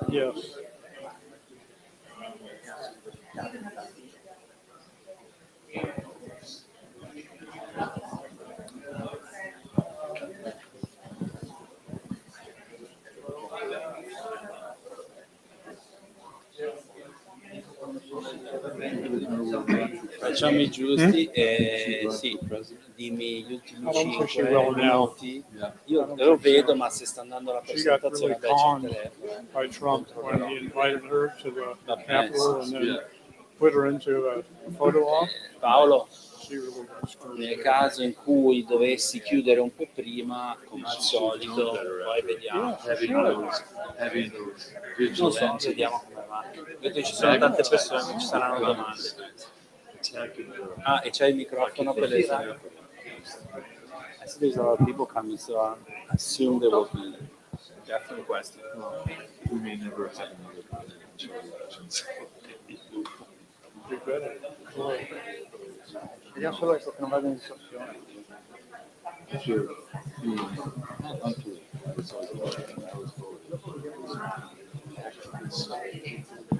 Yes. Facciamo i giusti e sì, dimmi gli ultimi 5 minuti. Io lo vedo, ma se sta andando la She got really presentazione, beh, c'è il conned telefono. by Trump when he invited her to the Va bene, Capitol and sì. then put her into a photo op. Paolo, She really got screwed. nel caso in cui dovessi chiudere un po' prima, come al solito, poi vediamo. Non so, vediamo come va. Vedo ci sono tante persone, non ci saranno domande. Ah, e c'è il microfono per le I see there's a lot of people coming, so I assume there will be definitely questions. We may never have another presidential Vediamo solo che non vado in discussione.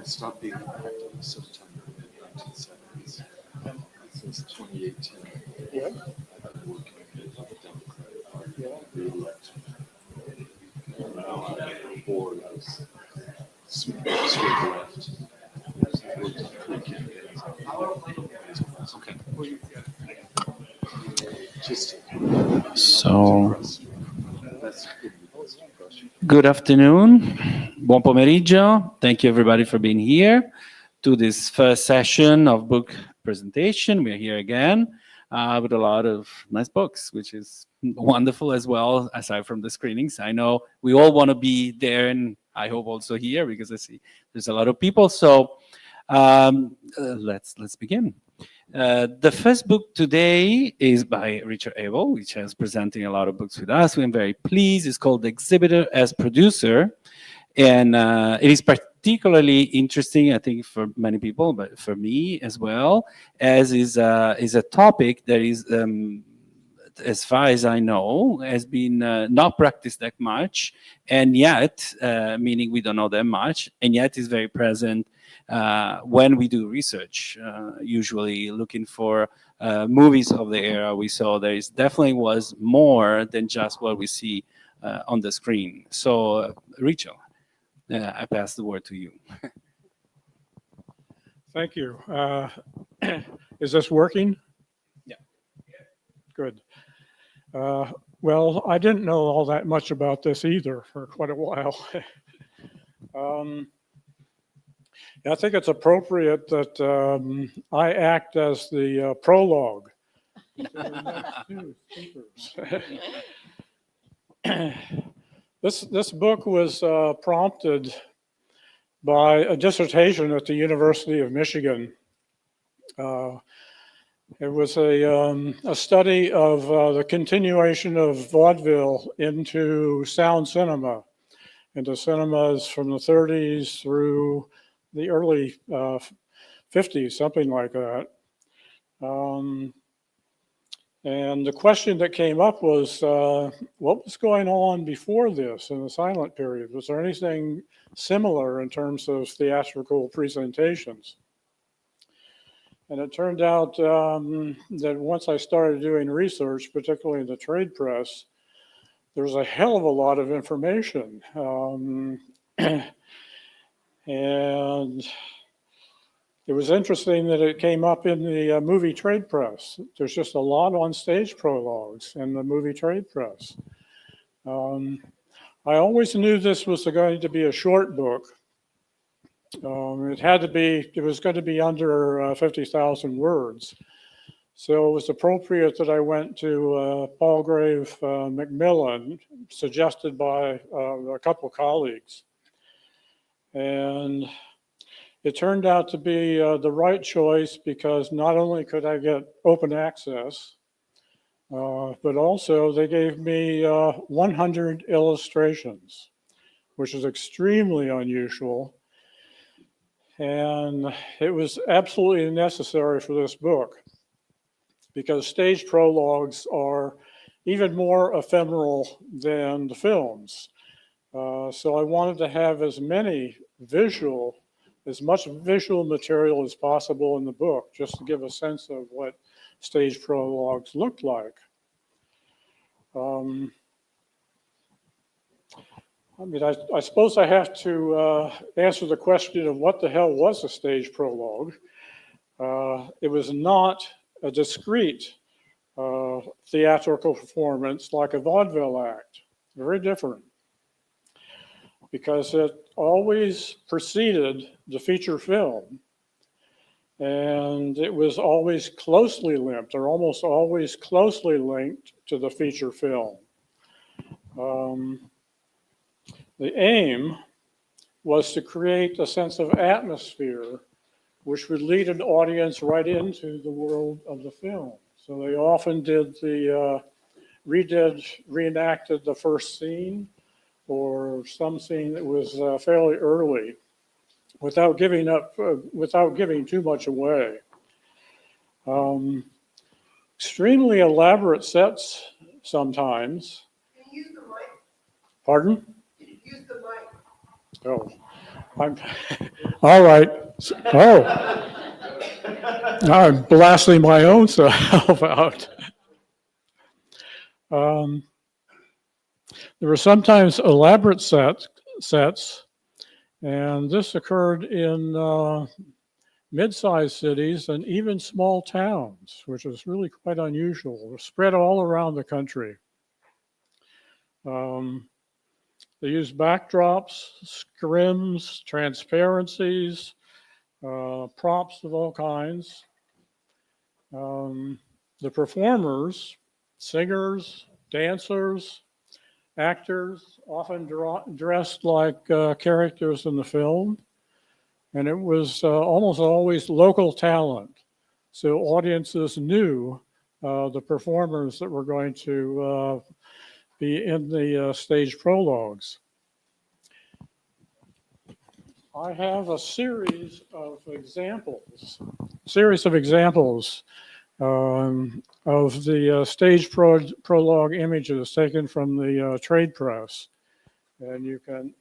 Stopped being elected in September 1970s. Since 2018, Yeah. I've been working with the Democratic Party re-elect. Now I'm on the board as straight left. I've worked on 3 campaigns. Okay. Just So, good afternoon, buon pomeriggio. Thank you everybody for being here to this first session of book presentation. We're here again with a lot of nice books, which is wonderful as well, aside from the screenings. I know we all want to be there, and I hope also here, because I see there's a lot of people. So let's begin. The first book today is by Richard Abel, which has presenting a lot of books with us. I'm very pleased. It's called Exhibitor as Producer. And it is particularly interesting, I think, for many people, but for me as well, as is a topic that is, as far as I know, has been not practiced that much, and yet, meaning we don't know that much, and yet is very present when we do research, usually looking for movies of the era. We saw there is definitely was more than just what we see on the screen. So, Rachel, I pass the word to you. Thank you. Is this working? Yeah. Good. Well, I didn't know all that much about this either for quite a while. I think it's appropriate that I act as the prologue. This book was prompted by a dissertation at the University of Michigan. It was a study of the continuation of vaudeville into sound cinema, into cinemas from the 30s through the early 50s, something like that. And the question that came up was, what was going on before this in the silent period? Was there anything similar in terms of theatrical presentations? And it turned out that once I started doing research, particularly in the trade press, there's a hell of a lot of information. And it was interesting that it came up in the movie trade press. There's just a lot on stage prologues in the movie trade press. I always knew this was going to be a short book. It was going to be under 50,000 words. So it was appropriate that I went to Palgrave, Macmillan, suggested by a couple colleagues. And it turned out to be the right choice, because not only could I get open access, but also they gave me 100 illustrations, which is extremely unusual. And it was absolutely necessary for this book, because stage prologues are even more ephemeral than the films. So I wanted to have as much visual material as possible in the book, just to give a sense of what stage prologues looked like. I suppose I have to answer the question of what the hell was a stage prologue. It was not a discrete theatrical performance like a vaudeville act. Very different. Because it always preceded the feature film. And it was always closely linked, or almost always closely linked to the feature film. The aim was to create a sense of atmosphere which would lead an audience right into the world of the film. So they often reenacted the first scene or some scene that was fairly early without giving too much away. Extremely elaborate sets sometimes. Can you use the mic? Pardon? Use the mic. Oh, I'm all right. Oh, I'm blasting my own self out. There were sometimes elaborate sets, and this occurred in mid-sized cities and even small towns, which is really quite unusual. They're spread all around the country. They used backdrops, scrims, transparencies, props of all kinds. The performers, singers, dancers, actors, often dressed like characters in the film. And it was almost always local talent. So audiences knew the performers that were going to be in the stage prologues. I have a series of examples of the stage prologue images taken from the trade press. And you can,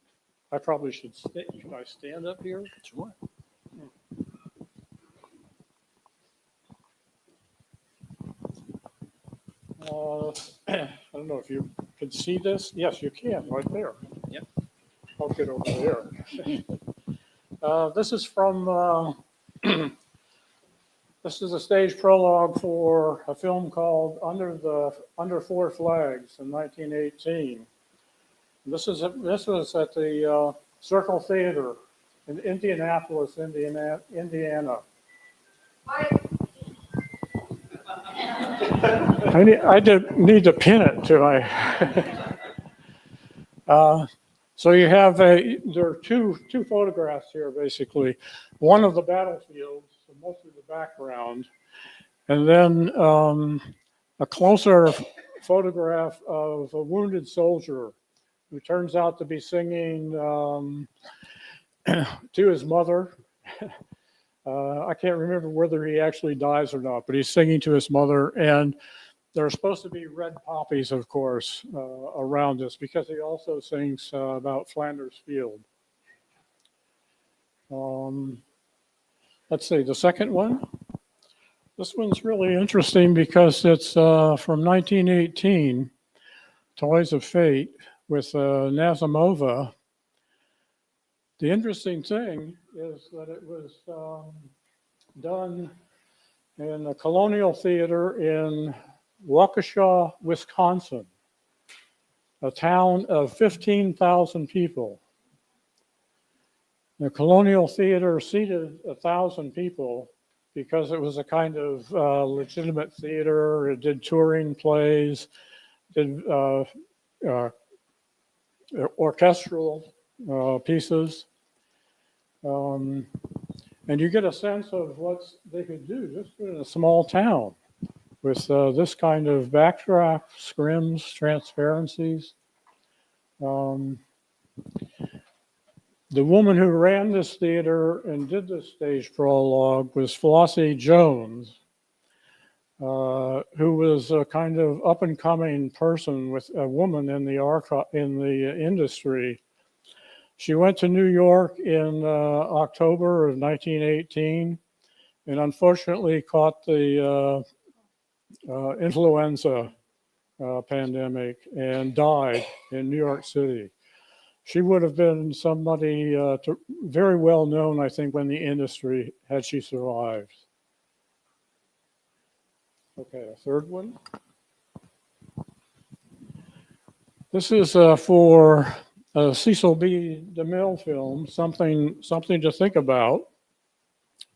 I probably should I stand up here? Sure. I don't know if you can see this. Yes, you can, right there. Yep. I'll get over there. This is from, this is a stage prologue for a film called Under Four Flags in 1918. This was at the Circle Theater in Indianapolis, Indiana. I did need to pin it to my. So you have there are two photographs here, basically. One of the battlefields, so mostly the background, and then a closer photograph of a wounded soldier who turns out to be singing to his mother. I can't remember whether he actually dies or not, but he's singing to his mother. And there are supposed to be red poppies, of course, around this, because he also sings about Flanders Field. Let's see, the second one. This one's really interesting because it's from 1918, Toys of Fate, with Nazimova. The interesting thing is that it was done in a colonial theater in Waukesha, Wisconsin, a town of 15,000 people. The colonial theater seated 1,000 people because it was a kind of legitimate theater. It did touring plays, did orchestral pieces. And you get a sense of what they could do just in a small town with this kind of backdrop, scrims, transparencies. The woman who ran this theater and did this stage prologue was Flossie Jones, who was a kind of up-and-coming person with a woman in the industry She went to New York in October of 1918 and unfortunately caught the influenza pandemic and died in New York City. She would have been somebody very well known, I think, in the industry had she survived. Okay, a third one. This is for Cecil B. DeMille film, something to think about,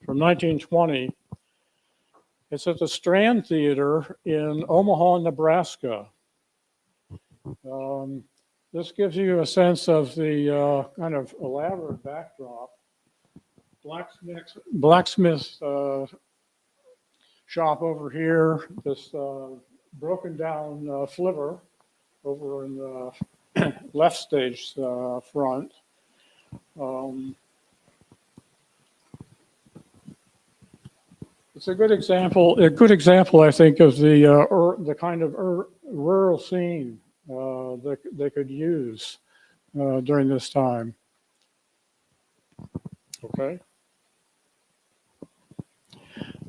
from 1920. It's at the Strand Theater in Omaha, Nebraska. This gives you a sense of the kind of elaborate backdrop. Blacksmith shop over here, this broken down flivver over in the left stage front. It's a good example, I think, of the kind of rural scene that they could use during this time. Okay.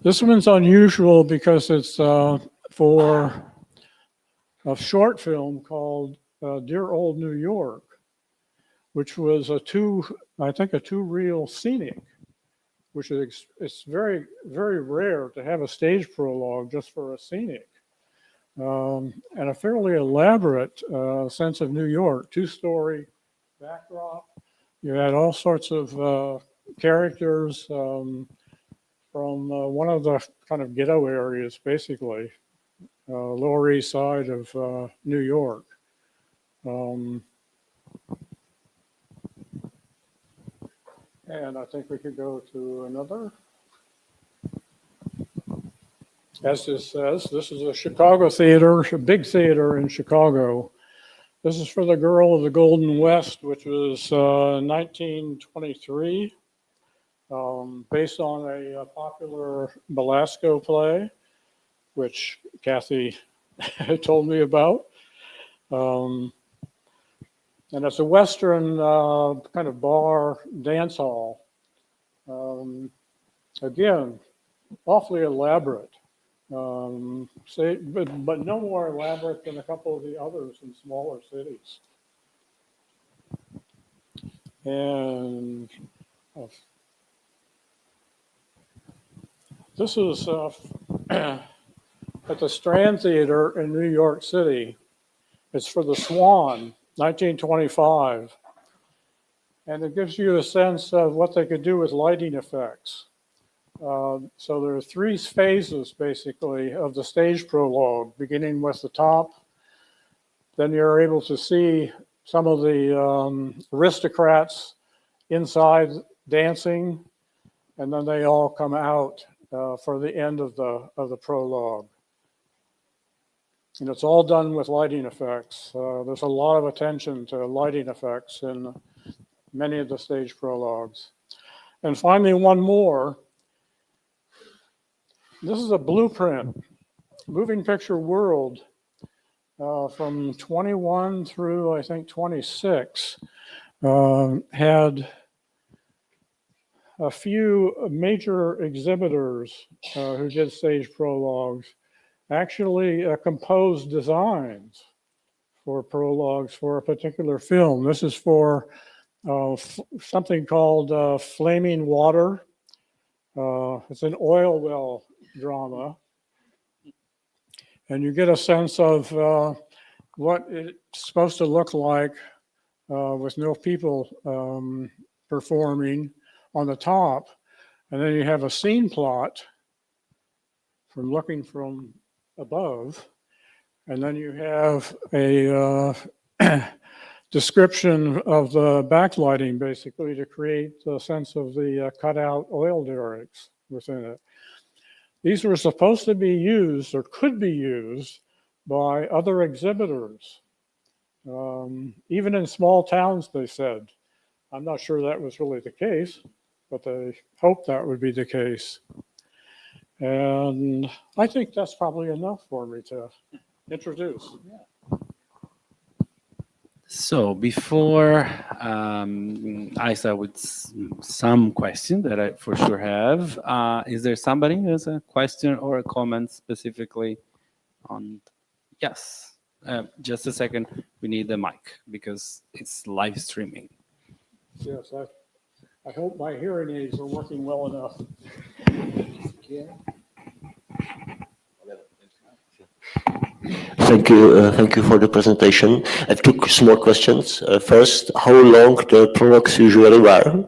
This one's unusual because it's for a short film called Dear Old New York, which was a two-reel scenic, which is, it's very, very rare to have a stage prologue just for a scenic. And a fairly elaborate sense of New York, two-story backdrop. You had all sorts of characters from one of the kind of ghetto areas, basically, Lower East Side of New York. And I think we could go to another. As this says, this is a Chicago theater, a big theater in Chicago. This is for The Girl of the Golden West, which was 1923, based on a popular Belasco play, which Kathy told me about. And it's a Western kind of bar dance hall. Again, awfully elaborate. But no more elaborate than a couple of the others in smaller cities. And this is at the Strand Theater in New York City. It's for The Swan, 1925. And it gives you a sense of what they could do with lighting effects. So there are three phases, basically, of the stage prologue, beginning with the top. Then you're able to see some of the aristocrats inside dancing, and then they all come out for the end of the prologue. And it's all done with lighting effects. There's a lot of attention to lighting effects in many of the stage prologues. And finally, one more. This is a blueprint, moving picture world from 21 through, I think, 26. Had a few major exhibitors who did stage prologues actually composed designs for prologues for a particular film. This is for something called Flaming Water. It's an oil well drama. And you get a sense of what it's supposed to look like with no people performing on the top. And then you have a scene plot from looking from above. And then you have a description of the backlighting, basically, to create a sense of the cutout oil derricks within it. These were supposed to be used, or could be used, by other exhibitors. Even in small towns, they said. I'm not sure that was really the case, but they hoped that would be the case. And I think that's probably enough for me to introduce. So before I start with some question that I for sure have, is there somebody who has a question or a comment specifically on? Yes, just a second. We need the mic because it's live streaming. Yes, I hope my hearing aids are working well enough. Thank you for the presentation. I have two small questions. First, how long the prologues usually were?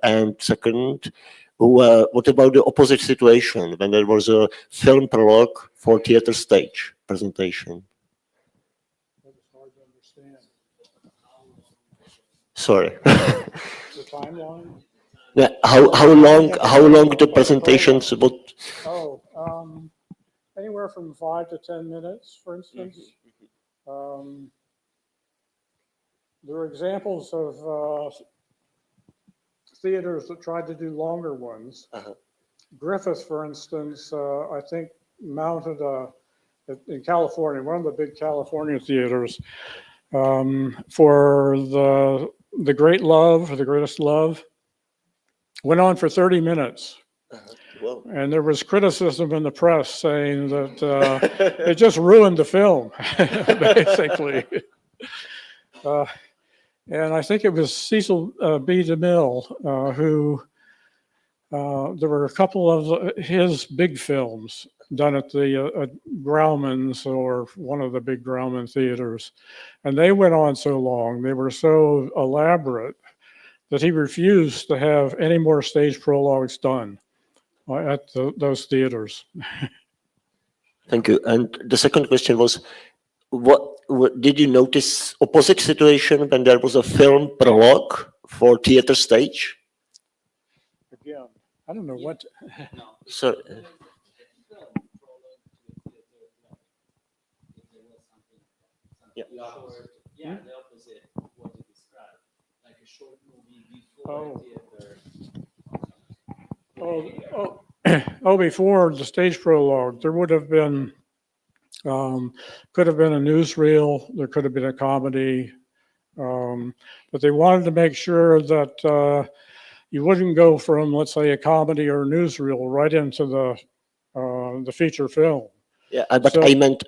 And second, what about the opposite situation when there was a film prologue for theater stage presentation? That was hard to understand. Sorry. The timeline? Yeah, how long the presentations would? Oh, anywhere from 5 to 10 minutes, for instance. There are examples of theaters that tried to do longer ones. Griffith, for instance, I think mounted in California, one of the big California theaters, for the Great Love, or the Greatest Love, went on for 30 minutes. Well, And there was criticism in the press saying that it just ruined the film, basically. And I think it was Cecil B. DeMille who, there were a couple of his big films done at the Grauman's, or one of the big Grauman theaters. And they went on so long, they were so elaborate, that he refused to have any more stage prologues done at those theaters. thank you. And the second question was, what did you notice opposite situation when there was a film prologue for theater stage? Again, I don't know what. So, yeah. Yeah, the opposite of what you described, like a short movie Oh. theater. Before the stage prologue, there would have been, could have been a newsreel, there could have been a comedy, but they wanted to make sure that you wouldn't go from, let's say, a comedy or a newsreel right into the feature film. Yeah, but So- I meant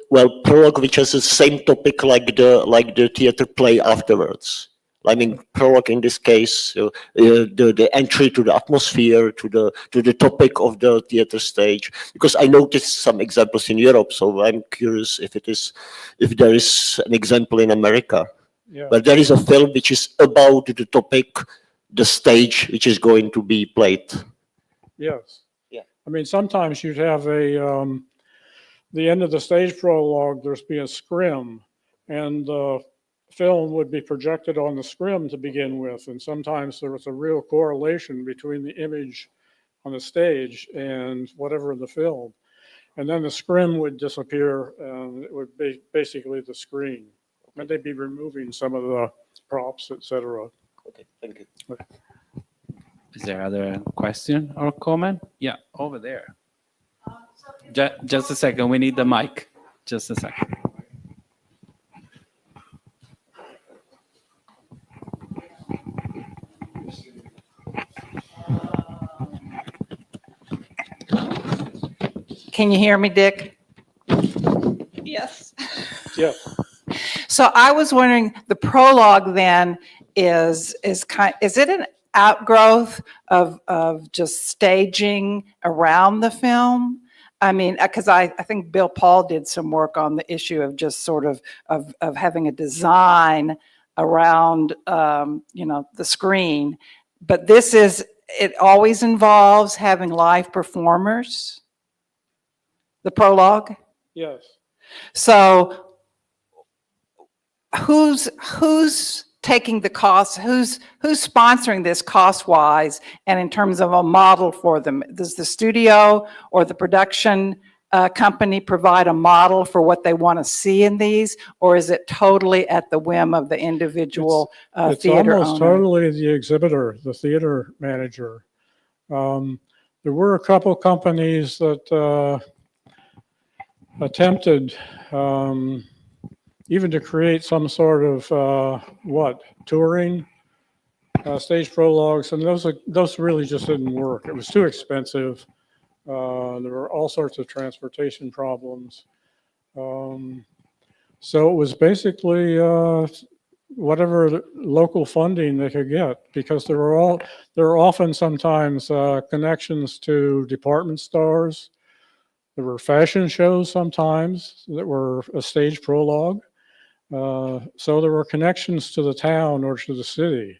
well, prologue which has the same topic like the theater play afterwards. I mean, prologue in this case, the entry to the atmosphere, to the topic of the theater stage. Because I noticed some examples in Europe, so I'm curious if there is an example in America. Yeah. But there is a film which is about the topic, the stage which is going to be played. Yes. Yeah. I mean, sometimes you'd have the end of the stage prologue, there's be a scrim, and the film would be projected on the scrim to begin with. And sometimes there was a real correlation between the image on the stage and whatever in the film. And then the scrim would disappear, and it would be basically the screen. And they'd be removing some of the props, etc. Okay, thank you. Is there other question or comment? Yeah, over there. Just a second, we need the mic. Just a second. Can you hear me, Dick? Yes. Yeah. So I was wondering, the prologue then is it an outgrowth of just staging around the film? I mean, because I think Bill Paul did some work on the issue of just sort of having a design around, the screen. But it always involves having live performers, the prologue. Yes. So who's taking the cost? Who's sponsoring this cost-wise and in terms of a model for them? Does the studio or the production company provide a model for what they want to see in these, or is it totally at the whim of the individual It's theater almost owner? totally the exhibitor, the theater manager. There were a couple companies that attempted even to create some sort of, touring, stage prologues, and those really just didn't work. It was too expensive. There were all sorts of transportation problems. So it was basically whatever local funding they could get, because there were often sometimes connections to department stores. There were fashion shows sometimes that were a stage prologue. So there were connections to the town or to the city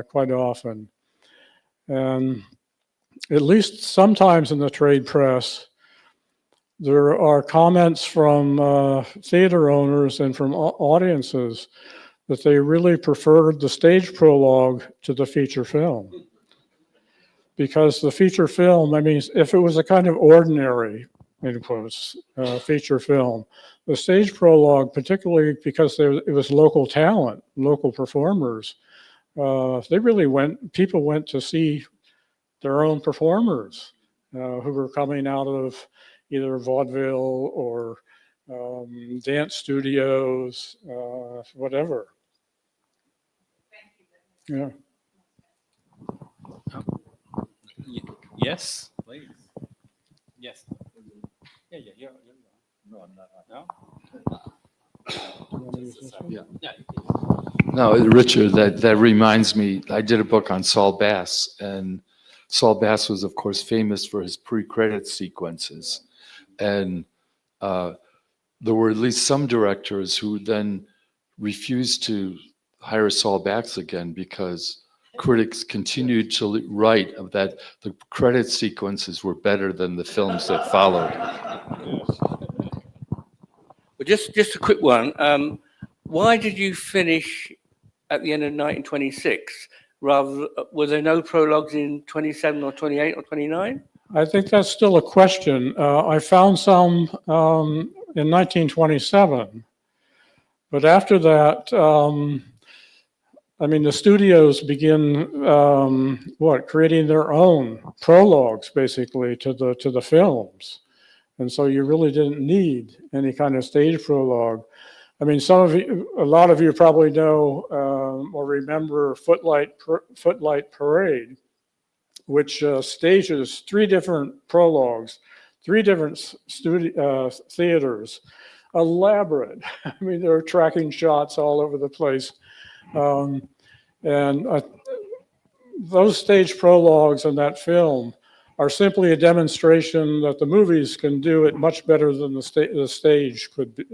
quite often. And at least sometimes in the trade press, there are comments from theater owners and from audiences that they really preferred the stage prologue to the feature film. Because the feature film, I mean, if it was a kind of ordinary, in quotes, feature film, the stage prologue, particularly because it was local talent, local performers, people went to see their own performers who were coming out of either vaudeville or dance studios, whatever. Yeah. Yes, please. Yes. Yeah. No, I'm not. No? Yeah. No, Richard, that reminds me, I did a book on Saul Bass, and Saul Bass was, of course, famous for his pre-credit sequences. And there were at least some directors who then refused to hire Saul Bass again because critics continued to write that the credit sequences were better than the films that followed. Well, just a quick one. Why did you finish at the end of 1926? Were there no prologues in 27 or 28 or 29? I think that's still a question. I found some in 1927, but after that, I mean, the studios begin creating their own prologues basically to the films, and so you really didn't need any kind of stage prologue. I mean, a lot of you probably know or remember Footlight Parade, which stages 3 different prologues, 3 different theaters, elaborate. I mean, there are tracking shots all over the place. Those stage prologues in that film are simply a demonstration that the movies can do it much better than the stage could be,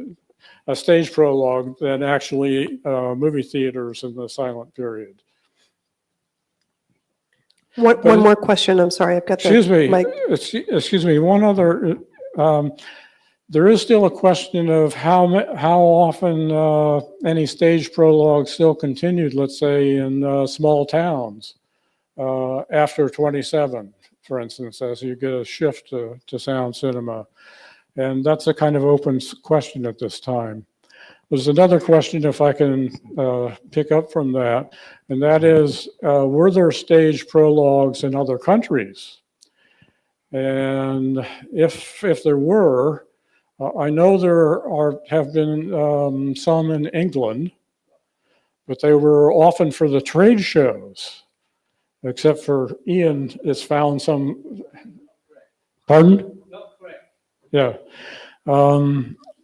a stage prologue, than actually movie theaters in the silent period. One more question. I'm sorry, I've got the mic. Excuse me. One other. There is still a question of how often any stage prologue still continued. Let's say in small towns after 27, for instance, as you get a shift to sound cinema, and that's a kind of open question at this time. There's another question, if I can pick up from that, and that is, were there stage prologues in other countries? And if there were, I know there have been some in England, but they were often for the trade shows, except for Ian has found some. Pardon? Not correct. Yeah.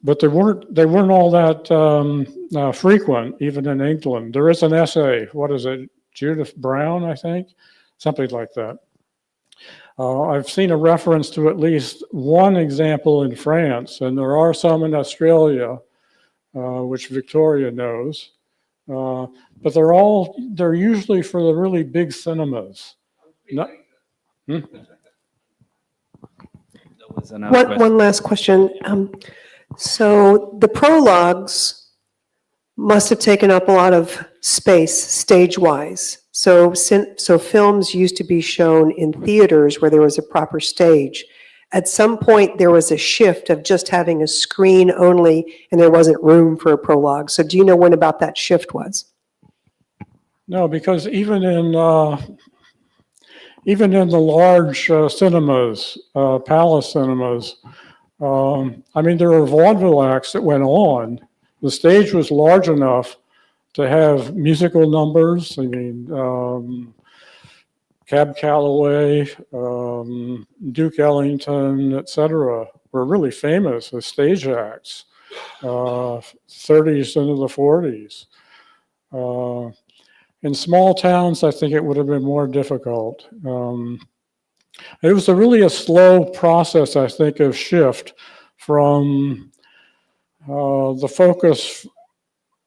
But they weren't all that frequent, even in England. There is an essay, what is it, Judith Brown, I think? Something like that. I've seen a reference to at least one example in France, and there are some in Australia, which Victoria knows. But they're usually for the really big cinemas. One last question. So the prologues must have taken up a lot of space stage-wise. So films used to be shown in theaters where there was a proper stage. At some point, there was a shift of just having a screen only, and there wasn't room for a prologue. So do you know when about that shift was? No, because even in the large cinemas, palace cinemas, I mean, there were vaudeville acts that went on the stage was large enough to have musical numbers. I mean, Cab Calloway, Duke Ellington, etc., were really famous as stage acts, 30s into the 40s. In small towns, I think it would have been more difficult. It was really a slow process, I think, of shift from the focus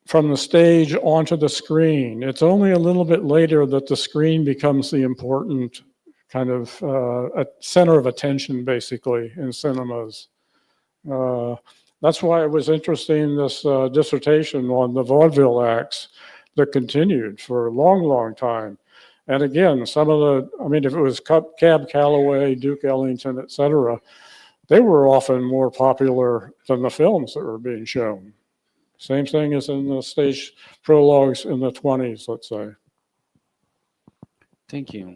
from the stage onto the screen. It's only a little bit later that the screen becomes the important kind of a center of attention, basically, in cinemas. That's why it was interesting, this dissertation on the vaudeville acts that continued for a long, long time. And again, some of the, I mean, if it was Cab Calloway, Duke Ellington, et cetera, they were often more popular than the films that were being shown. Same thing as in the stage prologues in the 20s, let's say. Thank you.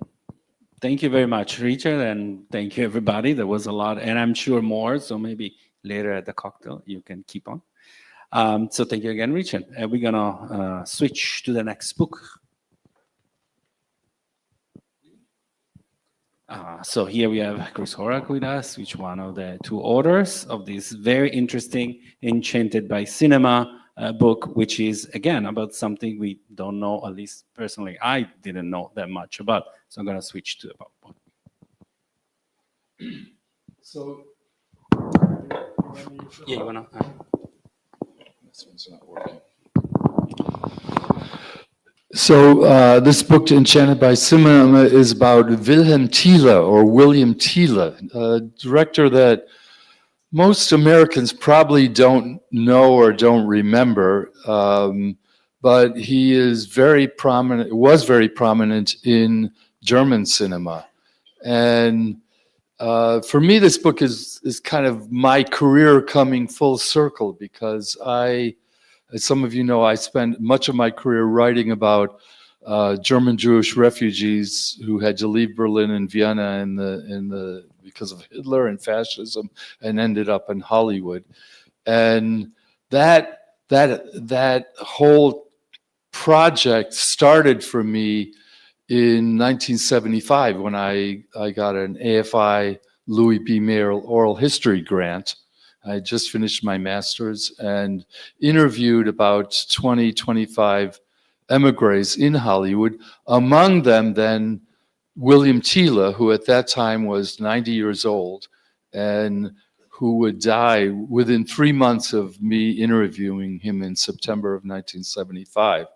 Thank you very much, Richard, and thank you, everybody. There was a lot, and I'm sure more, so maybe later at the cocktail you can keep on. So thank you again, Richard. And we're gonna switch to the next book. So here we have Chris Horak with us, which one of the two authors of this very interesting Enchanted by Cinema book, which is, again, about something we don't know, at least personally, I didn't know that much about. So I'm going to switch to the PowerPoint. So, Yeah, you want to? This one's not working. So this book, Enchanted by Cinema, is about Wilhelm Thiele, or William Thiele, a director that most Americans probably don't know or don't remember, but he is very prominent, was very prominent in German cinema. And for me, this book is kind of my career coming full circle, because as some of you know, I spent much of my career writing about German Jewish refugees who had to leave Berlin and Vienna because of Hitler and fascism, and ended up in Hollywood. And that whole project started for me in 1975 when I got an AFI Louis B. Mayer oral history grant. I had just finished my master's and interviewed about 20, 25 emigres in Hollywood, among them then William Thiele, who at that time was 90 years old and who would die within 3 months of me interviewing him in September of 1975.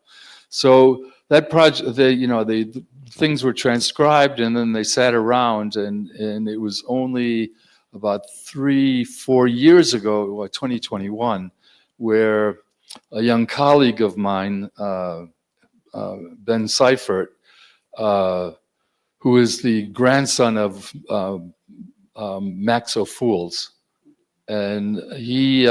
So that project, the things were transcribed, and then they sat around, and it was only about 3-4 years ago, 2021, where a young colleague of mine, Ben Seyfer, who is the grandson of Max O'Fools, and he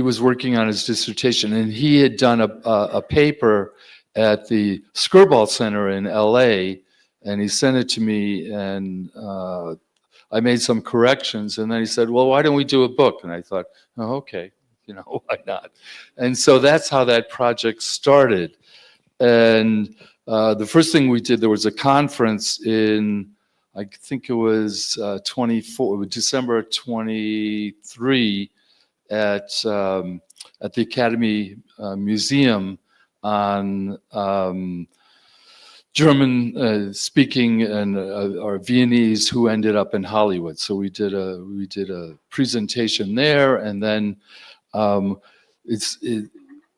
was working on his dissertation, and he had done a paper at the Skirball Center in LA, and he sent it to me, and I made some corrections, and then he said, well, why don't we do a book? And I thought, oh, okay, why not? And so that's how that project started. And the first thing we did, there was a conference in, I think it was December 23 at the Academy Museum on German speaking and or Viennese who ended up in Hollywood. So we did a presentation there, and then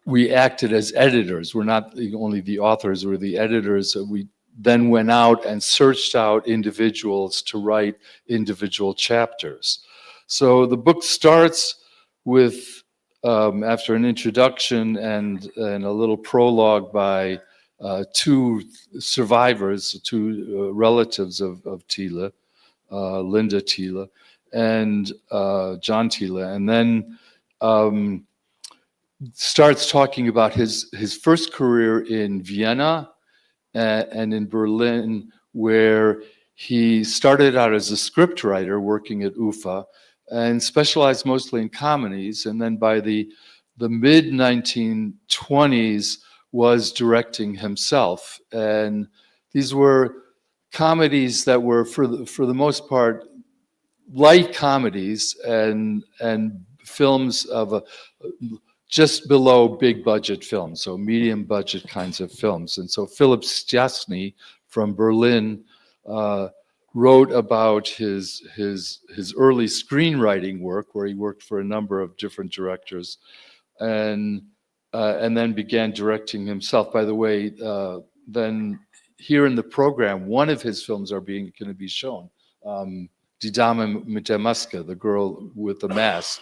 we acted as editors. We're not only the authors, we're the editors. We then went out and searched out individuals to write individual chapters. So the book starts with, after an introduction and a little prologue by two survivors, two relatives of Thiele, Linda Thiele and John Thiele, and then starts talking about his first career in Vienna and in Berlin, where he started out as a scriptwriter working at UFA and specialized mostly in comedies. And then by the the mid 1920s was directing himself, and these were comedies that were for the most part light comedies and films of just below big budget films, so medium budget kinds of films. And so Philip Stiasny from Berlin wrote about his early screenwriting work, where he worked for a number of different directors, and then began directing himself. By the way, then here in the program, one of his films are going to be shown. Die Dame mit der Maske, the girl with the mask,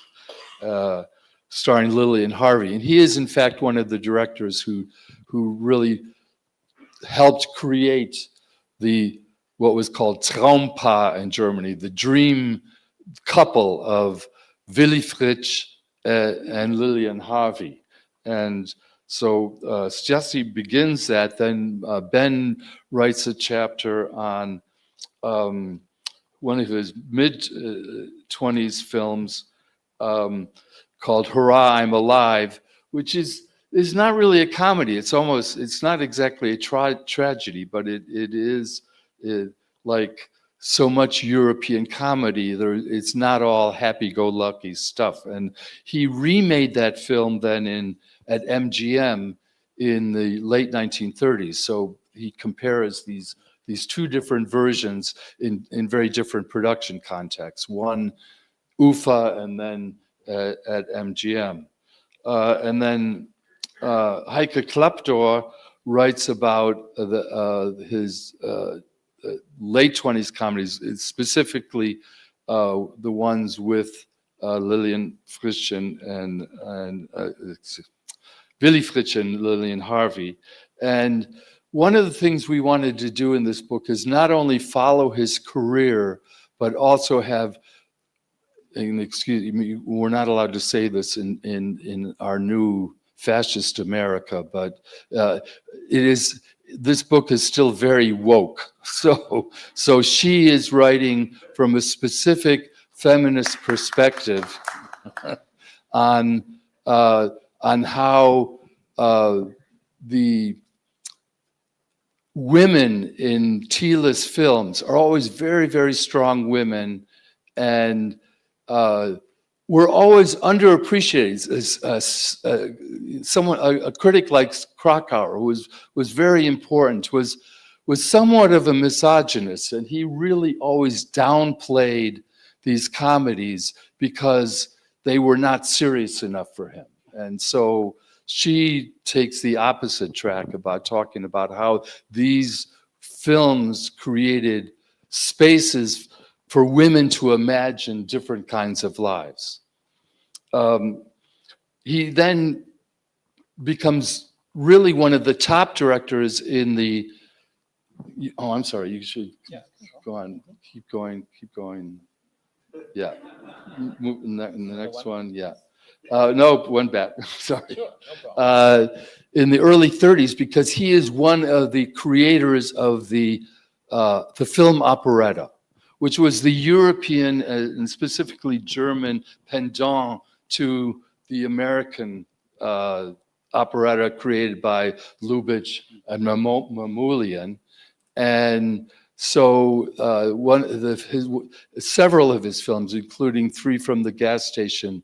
starring Lillian Harvey. And he is, in fact, one of the directors who really helped create what was called Traumpaar in Germany, the dream couple of Willy Fritsch and Lillian Harvey. And so Stiasny begins that. Then Ben writes a chapter on one of his mid-20s films called Hurrah, I'm Alive, which is not really a comedy. It's not exactly a tragedy, but it is like so much European comedy. It's not all happy-go-lucky stuff. And he remade that film then at MGM in the late 1930s. So he compares these two different versions in very different production contexts. One, UFA, and then at MGM. And then Heike Klapdor writes about his late 20s comedies, specifically the ones with Lillian Fritsch and Willy Fritsch and Lillian Harvey. And one of the things we wanted to do in this book is not only follow his career, but also have, and excuse me, we're not allowed to say this in our new fascist America, but this book is still very woke. So she is writing from a specific feminist perspective on how the women in Thiele's films are always very, very strong women, and were always underappreciated. A critic like Krakauer, who was very important, was somewhat of a misogynist, and he really always downplayed these comedies because they were not serious enough for him. And so she takes the opposite track about talking about how these films created spaces for women to imagine different kinds of lives. He then becomes really one of the top directors in the, oh, I'm sorry, you should go on, keep going. Yeah, in the next one, yeah. No, one back, sorry. Sure, no problem. In the early 30s, because he is one of the creators of the film operetta, which was the European and specifically German pendant to the American operetta created by Lubitsch and Mamoulian. And so several of his films, including Three from the Gas Station,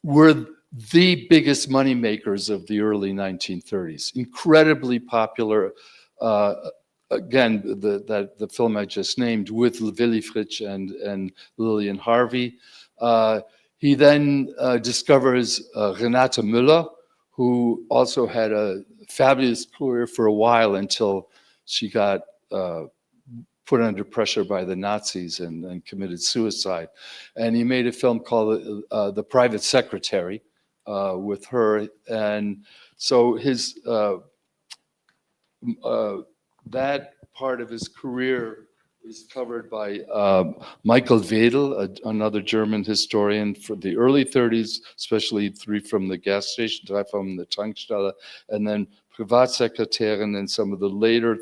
were the biggest money makers of the early 1930s. Incredibly popular. Again, the film I just named with Willy Fritsch and Lillian Harvey. He then discovers Renate Müller, who also had a fabulous career for a while until she got put under pressure by the Nazis and committed suicide. And he made a film called The Private Secretary with her. And so his that part of his career is covered by Michael Wedel, another German historian for the early 30s, especially Three from the Gas Station, Drei from the Tankstelle, and then Privatsekretärin and some of the later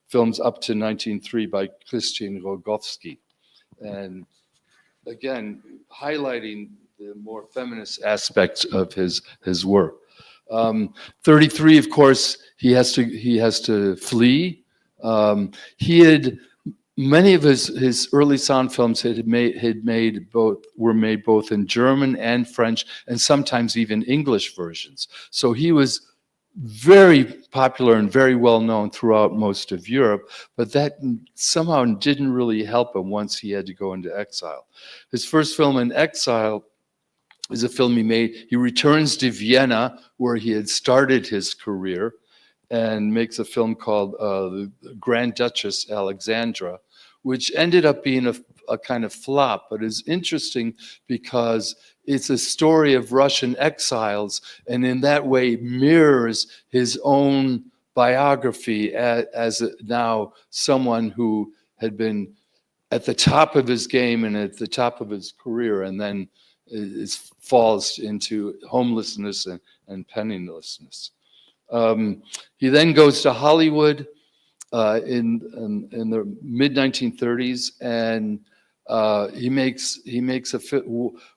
films up to 1903 by Christian Rogowski. And again, highlighting the more feminist aspects of his work. 33, of course, he has to flee. He had many of his early sound films were made both in German and French, and sometimes even English versions. So he was very popular and very well known throughout most of Europe, but that somehow didn't really help him once he had to go into exile. His first film in exile is a film he made. He returns to Vienna, where he had started his career, and makes a film called The Grand Duchess Alexandra, which ended up being a kind of flop, but is interesting because it's a story of Russian exiles, and in that way mirrors his own biography as now someone who had been at the top of his game and at the top of his career, and then falls into homelessness and pennilessness. He then goes to Hollywood in the mid 1930s, and he makes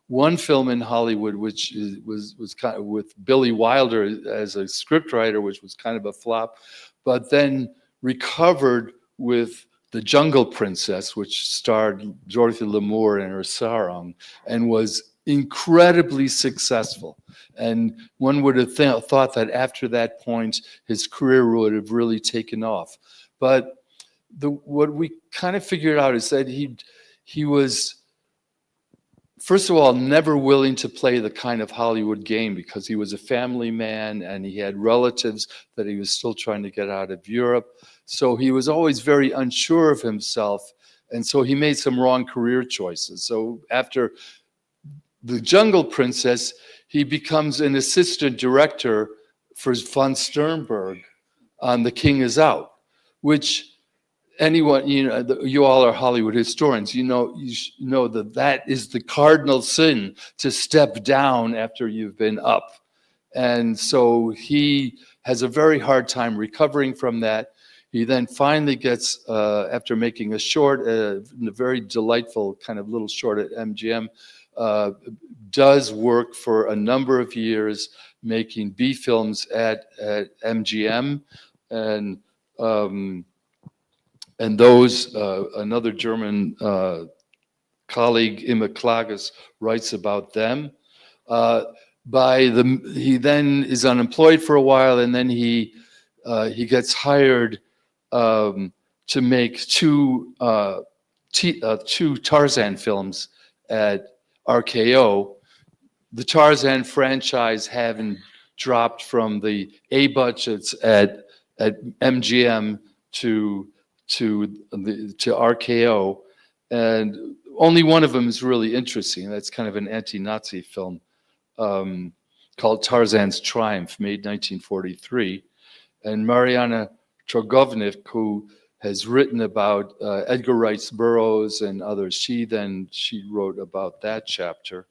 one film in Hollywood, which was kind of with Billy Wilder as a scriptwriter, which was kind of a flop, but then recovered with The Jungle Princess, which starred Dorothy Lamour and her sarong, and was incredibly successful. And one would have thought that after that point, his career would have really taken off. But what we kind of figured out is that he was, first of all, never willing to play the kind of Hollywood game, because he was a family man and he had relatives that he was still trying to get out of Europe. So he was always very unsure of himself. And so he made some wrong career choices. So after The Jungle Princess, he becomes an assistant director for von Sternberg on The King Is Out, which anyone, you all are Hollywood historians, you know that is the cardinal sin, to step down after you've been up. And so he has a very hard time recovering from that. He then finally gets, after making a very delightful kind of little short at MGM, does work for a number of years making B films at MGM, and those another German colleague, Imma Klages, writes about them. He then is unemployed for a while, and then he gets hired to make two Tarzan films at RKO. The Tarzan franchise having dropped from the A budgets at MGM to RKO, and only one of them is really interesting. That's kind of an anti-Nazi film called Tarzan's Triumph, made 1943. And Mariana Trogovnik, who has written about Edgar Rice Burroughs and others, she wrote about that chapter.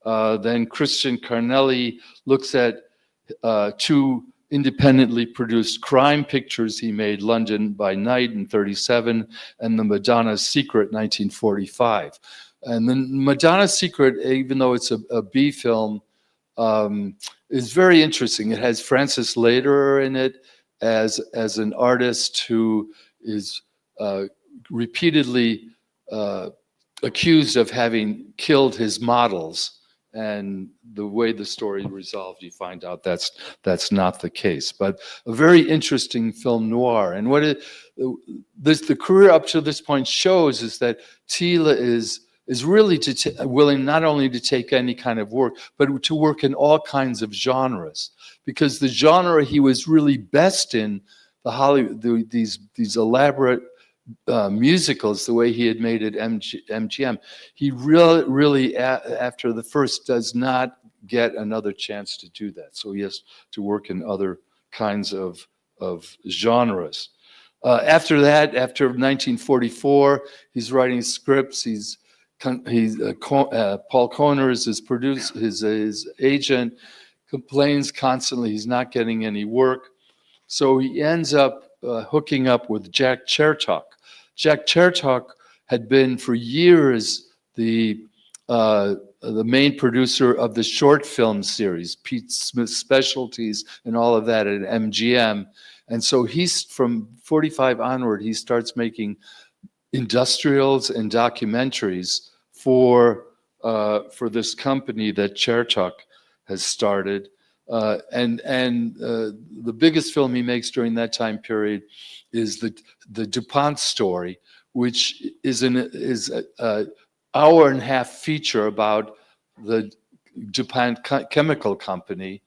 Then Christian Carnelli looks at two independently produced crime pictures he made, London by Night in 1937 and The Madonna's Secret, 1945. And the Madonna's Secret, even though it's a B film, is very interesting. It has Francis Lederer in it as an artist who is repeatedly accused of having killed his models. And the way the story resolved, you find out that's not the case. But a very interesting film noir. And what the career up to this point shows is that Thiele is really willing not only to take any kind of work, but to work in all kinds of genres. Because the genre he was really best in, the Hollywood, these elaborate musicals, the way he had made it MGM, he really after the first does not get another chance to do that. So he has to work in other kinds of genres. After that, after 1944, he's writing scripts. Paul Kohner is his agent, complains constantly he's not getting any work. So he ends up hooking up with Jack Chertok. Jack Chertok had been for years the the main producer of the short film series, Pete Smith Specialties and all of that at MGM. And so he's from 45 onward, he starts making industrials and documentaries for this company that Chertok has started. The biggest film he makes during that time period is the DuPont story, which is a hour and a half feature about the DuPont chemical company,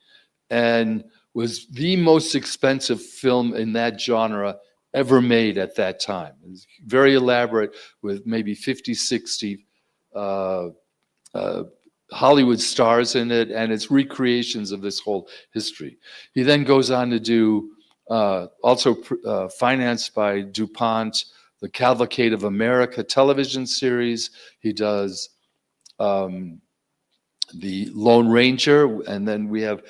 and was the most expensive film in that genre ever made at that time. It was very elaborate, with maybe 50, 60 Hollywood stars in it, and it's recreations of this whole history. He then goes on to do, also financed by DuPont, the Cavalcade of America television series. He does the Lone Ranger, and then we have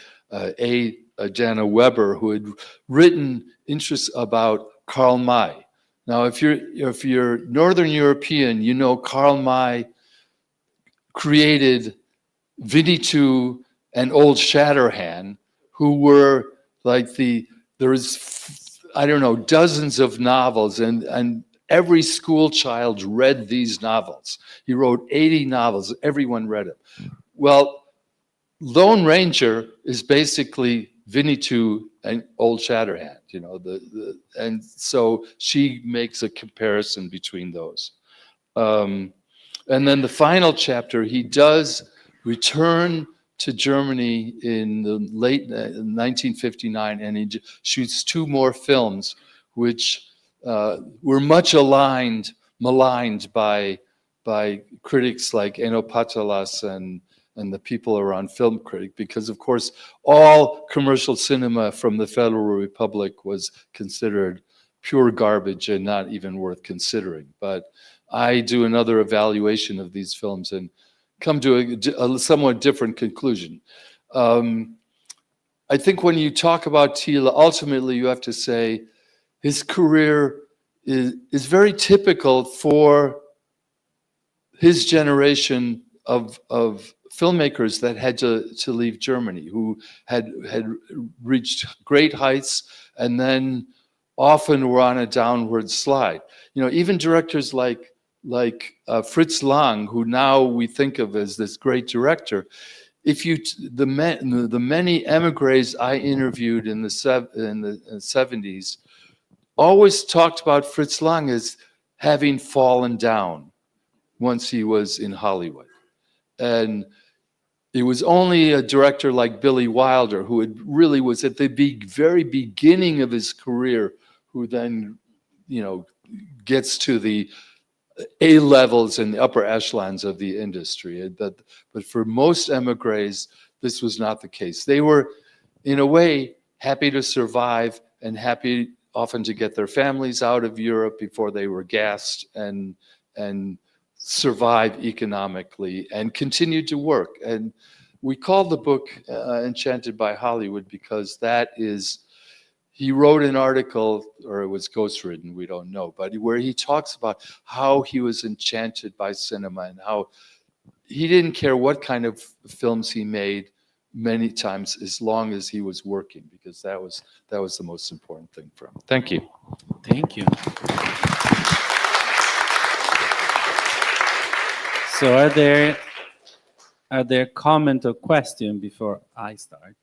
Jana Weber, who had written interests about Karl May. Now, if you're Northern European, you know Karl May created Winnetou and Old Shatterhand, who were like there's I don't know, dozens of novels, and every school child read these novels. He wrote 80 novels. Everyone read them. Well, Lone Ranger is basically Winnetou and Old Shatterhand, you know, and so she makes a comparison between those. And then the final chapter, he does return to Germany in the late 1959, and he shoots 2 more films, which were much maligned by critics like Eno Patalas and the people around Film Critic, because of course all commercial cinema from the Federal Republic was considered pure garbage and not even worth considering. But I do another evaluation of these films and come to a somewhat different conclusion. I think when you talk about Thiele, ultimately you have to say his career is very typical for his generation of filmmakers that had to leave Germany, who had reached great heights and then often were on a downward slide. You know, even directors like Fritz Lang, who now we think of as this great director, if you the many emigres I interviewed in the 70s always talked about Fritz Lang as having fallen down once he was in Hollywood. And it was only a director like Billy Wilder, who really was at the very beginning of his career, who then, you know, gets to the A levels and the upper echelons of the industry. But for most emigres, this was not the case. They were, in a way, happy to survive and happy often to get their families out of Europe before they were gassed and survive economically and continue to work. And we call the book Enchanted by Hollywood because that is, he wrote an article, or it was ghostwritten, we don't know, but where he talks about how he was enchanted by cinema and how he didn't care what kind of films he made many times as long as he was working, because that was the most important thing for him. Thank you. Thank you. So are there comment or question before I start?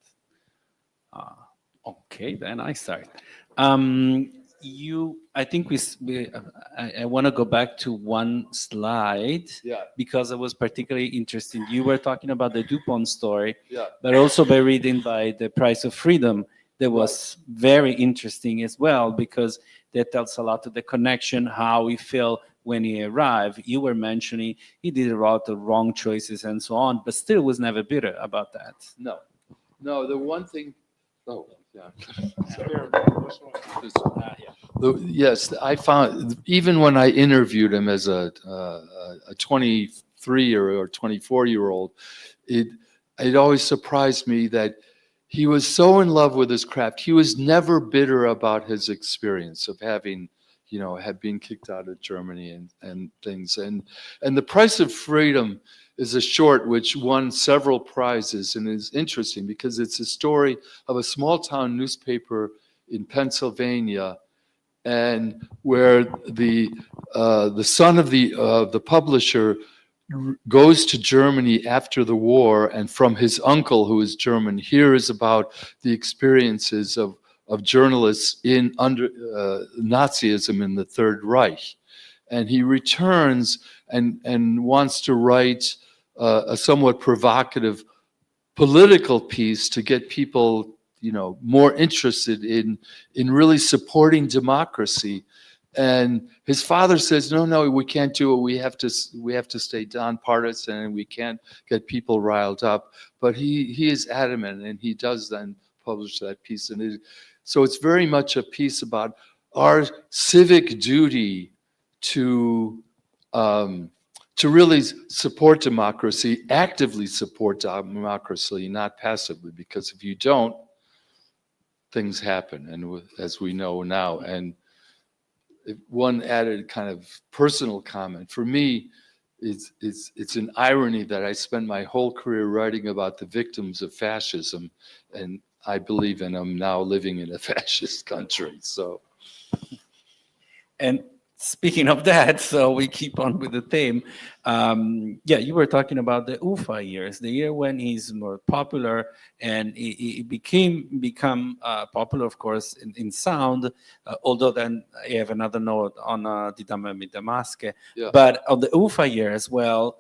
Okay, then I start. I think I want to go back to one slide, because it was particularly interesting. You were talking about the DuPont story, but also by reading by The Price of Freedom, that was very interesting as well, because that tells a lot of the connection, how we feel when he arrived. You were mentioning he did a lot of wrong choices and so on, but still was never bitter about that. No, the one thing, yes, I found, even when I interviewed him as a 23 or 24-year-old, it always surprised me that he was so in love with his craft. He was never bitter about his experience of having, had been kicked out of Germany and things. And The Price of Freedom is a short which won several prizes and is interesting because it's a story of a small town newspaper in Pennsylvania, and where the son of the publisher goes to Germany after the war, and from his uncle, who is German, hears about the experiences of journalists in under Nazism in the Third Reich. And he returns and wants to write a somewhat provocative political piece to get people, more interested in really supporting democracy. And his father says, no, we can't do it. We have to stay nonpartisan, and we can't get people riled up. But he is adamant, and he does then publish that piece. And so it's very much a piece about our civic duty to really support democracy, actively support democracy, not passively, because if you don't, things happen, and as we know now. And one added kind of personal comment for me, it's an irony that I spent my whole career writing about the victims of fascism, and I believe in them now living in a fascist country. So, And speaking of that, so we keep on with the theme. You were talking about the UFA years, the year when he's more popular, and he become popular, of course, in sound. Although then I have another note on Die Dame mit der Maske. Yeah. But on the UFA year as well,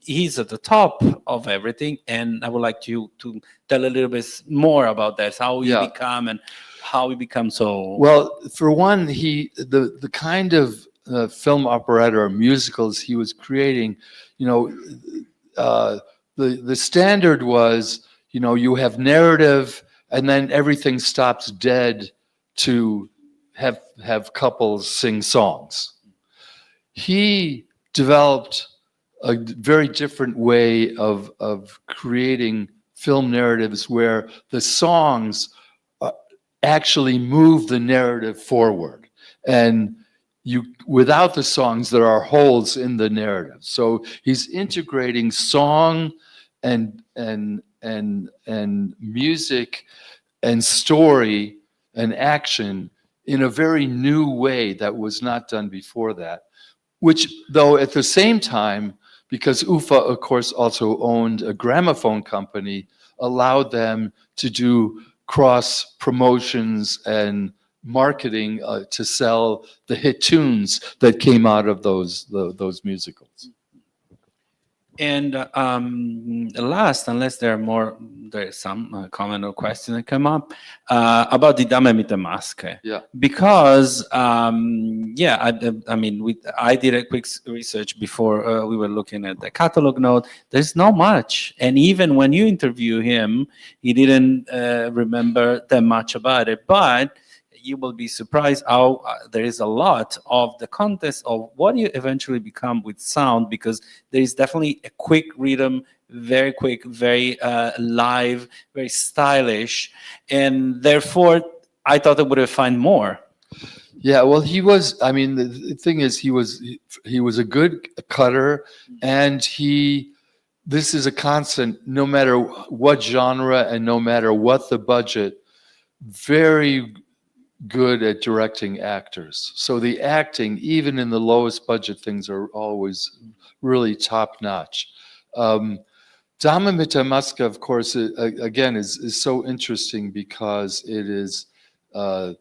he's at the top of everything. And I would like you to tell a little bit more about that, how he become and how he becomes so. Well, for one, the kind of film operetta or musicals he was creating, the standard was, you have narrative and then everything stops dead to have couples sing songs. He developed a very different way of creating film narratives where the songs actually move the narrative forward, and without the songs there are holes in the narrative. So he's integrating song and music and story and action in a very new way that was not done before that, which, though, at the same time, because UFA of course also owned a gramophone company, allowed them to do cross promotions and marketing to sell the hit tunes that came out of those musicals. And last, unless there's some comment or question that come up about Die Dame mit der Maske. Yeah. Because, I did a quick research before we were looking at the catalog note. There's not much. And even when you interview him, he didn't remember that much about it. But you will be surprised how there is a lot of the contest of what you eventually become with sound, because there is definitely a quick rhythm, very quick, very live, very stylish, and therefore I thought I would have found more. Yeah, well, he was. I mean, the thing is, he was a good cutter, and this is a constant. No matter what genre and no matter what the budget, very good at directing actors. So the acting, even in the lowest budget things, are always really top notch. Dame mit der Maske, of course, again, is so interesting because it is a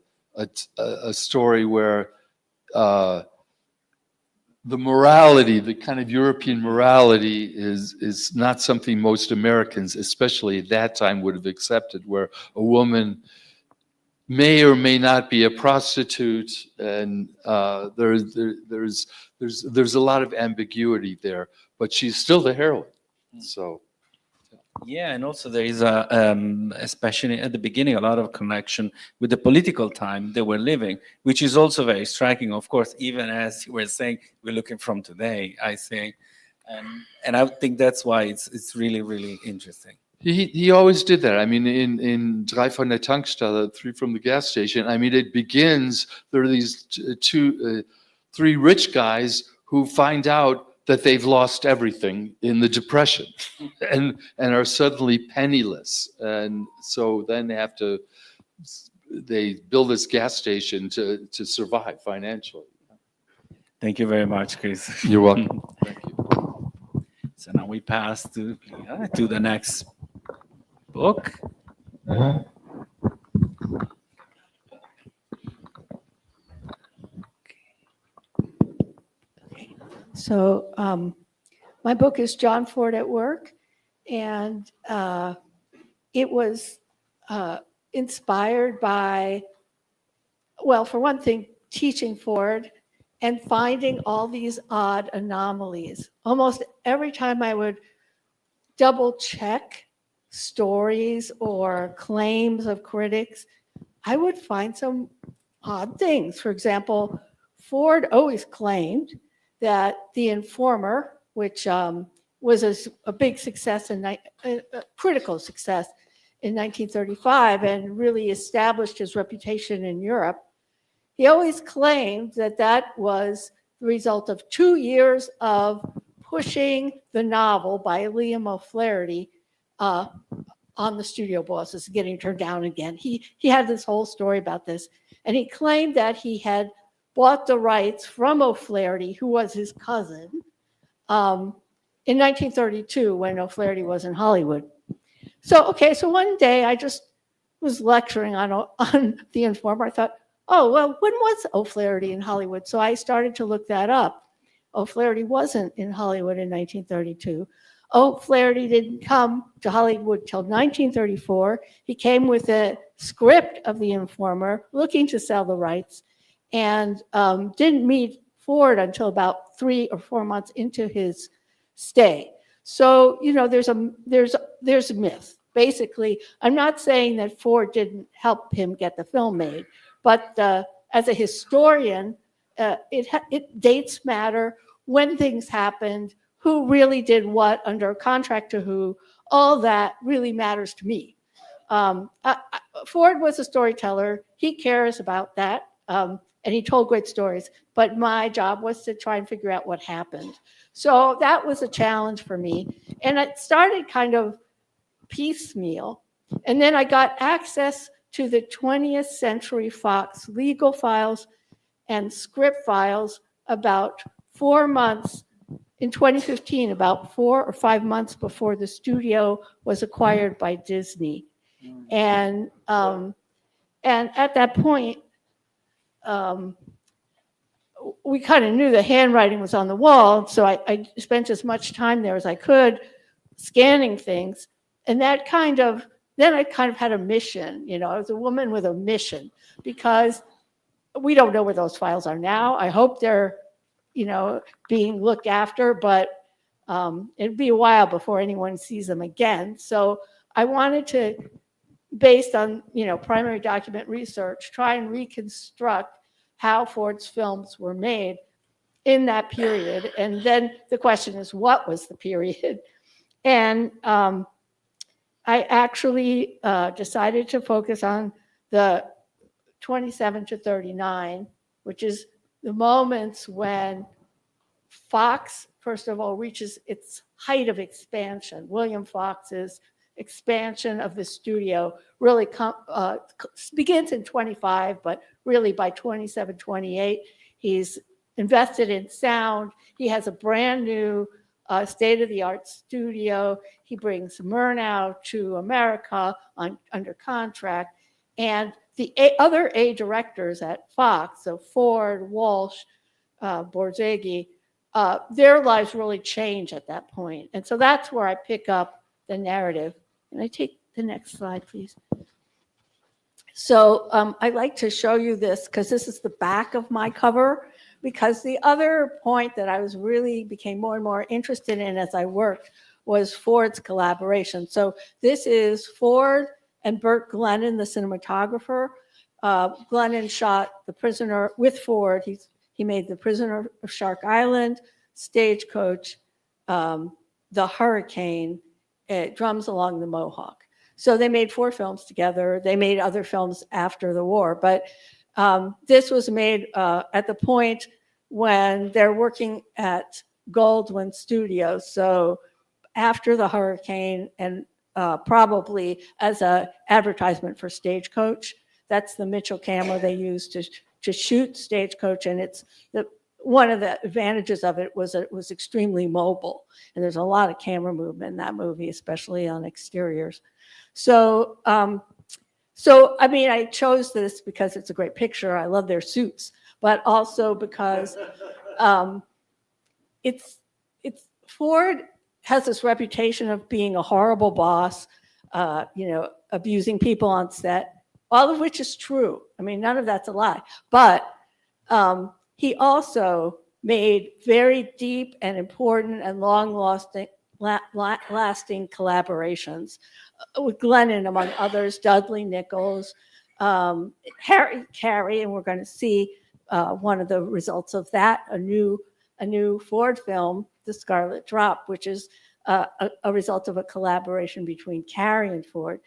story where the morality, the kind of European morality, is not something most Americans, especially at that time, would have accepted, where a woman may or may not be a prostitute, and there's a lot of ambiguity there, but she's still the heroine. So. Yeah, and also there is especially at the beginning, a lot of connection with the political time they were living, which is also very striking. Of course, even as you were saying, we're looking from today, I think, and I think that's why it's really, really interesting. He always did that. I mean, in Drei von der Tankstelle, 3 from the gas station, I mean, it begins, there are these 3 rich guys who find out that they've lost everything in the Depression and are suddenly penniless. And so then they build this gas station to survive financially. Thank you very much, Chris. You're welcome. Thank you. So now we pass to the next book. So my book is John Ford at Work, and it was inspired by, well, for one thing, teaching Ford and finding all these odd anomalies. Almost every time I would double check stories or claims of critics, I would find some odd things. For example, Ford always claimed that The Informer, which was a big success, a critical success in 1935 and really established his reputation in Europe, he always claimed that that was the result of 2 years of pushing the novel by Liam O'Flaherty on the studio bosses, getting turned down again. He had this whole story about this, and he claimed that he had bought the rights from O'Flaherty, who was his cousin, in 1932 when O'Flaherty was in Hollywood. So one day I just was lecturing on The Informer. I thought, oh, well, when was O'Flaherty in Hollywood? So I started to look that up. O'Flaherty wasn't in Hollywood in 1932. O'Flaherty didn't come to Hollywood till 1934. He came with a script of The Informer, looking to sell the rights, and didn't meet Ford until about 3 or 4 months into his stay. So, you know, there's a myth. Basically, I'm not saying that Ford didn't help him get the film made, but as a historian, dates matter, when things happened, who really did what under contract to who, all that really matters to me. Ford was a storyteller. He cares about that, and he told great stories, but my job was to try and figure out what happened. So that was a challenge for me, and it started kind of piecemeal, and then I got access to the 20th Century Fox legal files and script files about 4 months in 2015, about 4 or 5 months before the studio was acquired by Disney. And at that point, we kind of knew the handwriting was on the wall, so I spent as much time there as I could scanning things. And that then I kind of had a mission, you know, I was a woman with a mission, because we don't know where those files are now. I hope they're, you know, being looked after, but it'd be a while before anyone sees them again. So I wanted to, based on, you know, primary document research, try and reconstruct how Ford's films were made in that period. And then the question is, what was the period? And I actually decided to focus on the 27 to 39, which is the moments when Fox, first of all, reaches its height of expansion. William Fox's expansion of the studio really begins in 25, but really by 27, 28, he's invested in sound. He has a brand new state-of-the-art studio. He brings Murnau to America under contract. And the other A directors at Fox, so Ford, Walsh, Borzage, their lives really change at that point. And so that's where I pick up the narrative. Can I take the next slide, please? So I'd like to show you this because this is the back of my cover, because the other point that I became more and more interested in as I worked was Ford's collaboration. So this is Ford and Burt Glennon, the cinematographer. Glennon shot The Prisoner with Ford. He made The Prisoner of Shark Island, Stagecoach, The Hurricane, Drums Along the Mohawk. So they made 4 films together. They made other films after the war, but this was made at the point when they're working at Goldwyn Studios. So after the hurricane, and probably as a advertisement for Stagecoach. That's the Mitchell camera they used to shoot Stagecoach, and it's one of the advantages of it was that it was extremely mobile, and there's a lot of camera movement in that movie, especially on exteriors. So, I mean, I chose this because it's a great picture. I love their suits, but also because it's Ford has this reputation of being a horrible boss, abusing people on set, all of which is true. I mean, none of that's a lie. But he also made very deep and important and long-lasting collaborations with Glennon, among others, Dudley Nichols, Harry Carey, and we're going to see one of the results of that, a new Ford film, The Scarlet Drop, which is a result of a collaboration between Carey and Ford.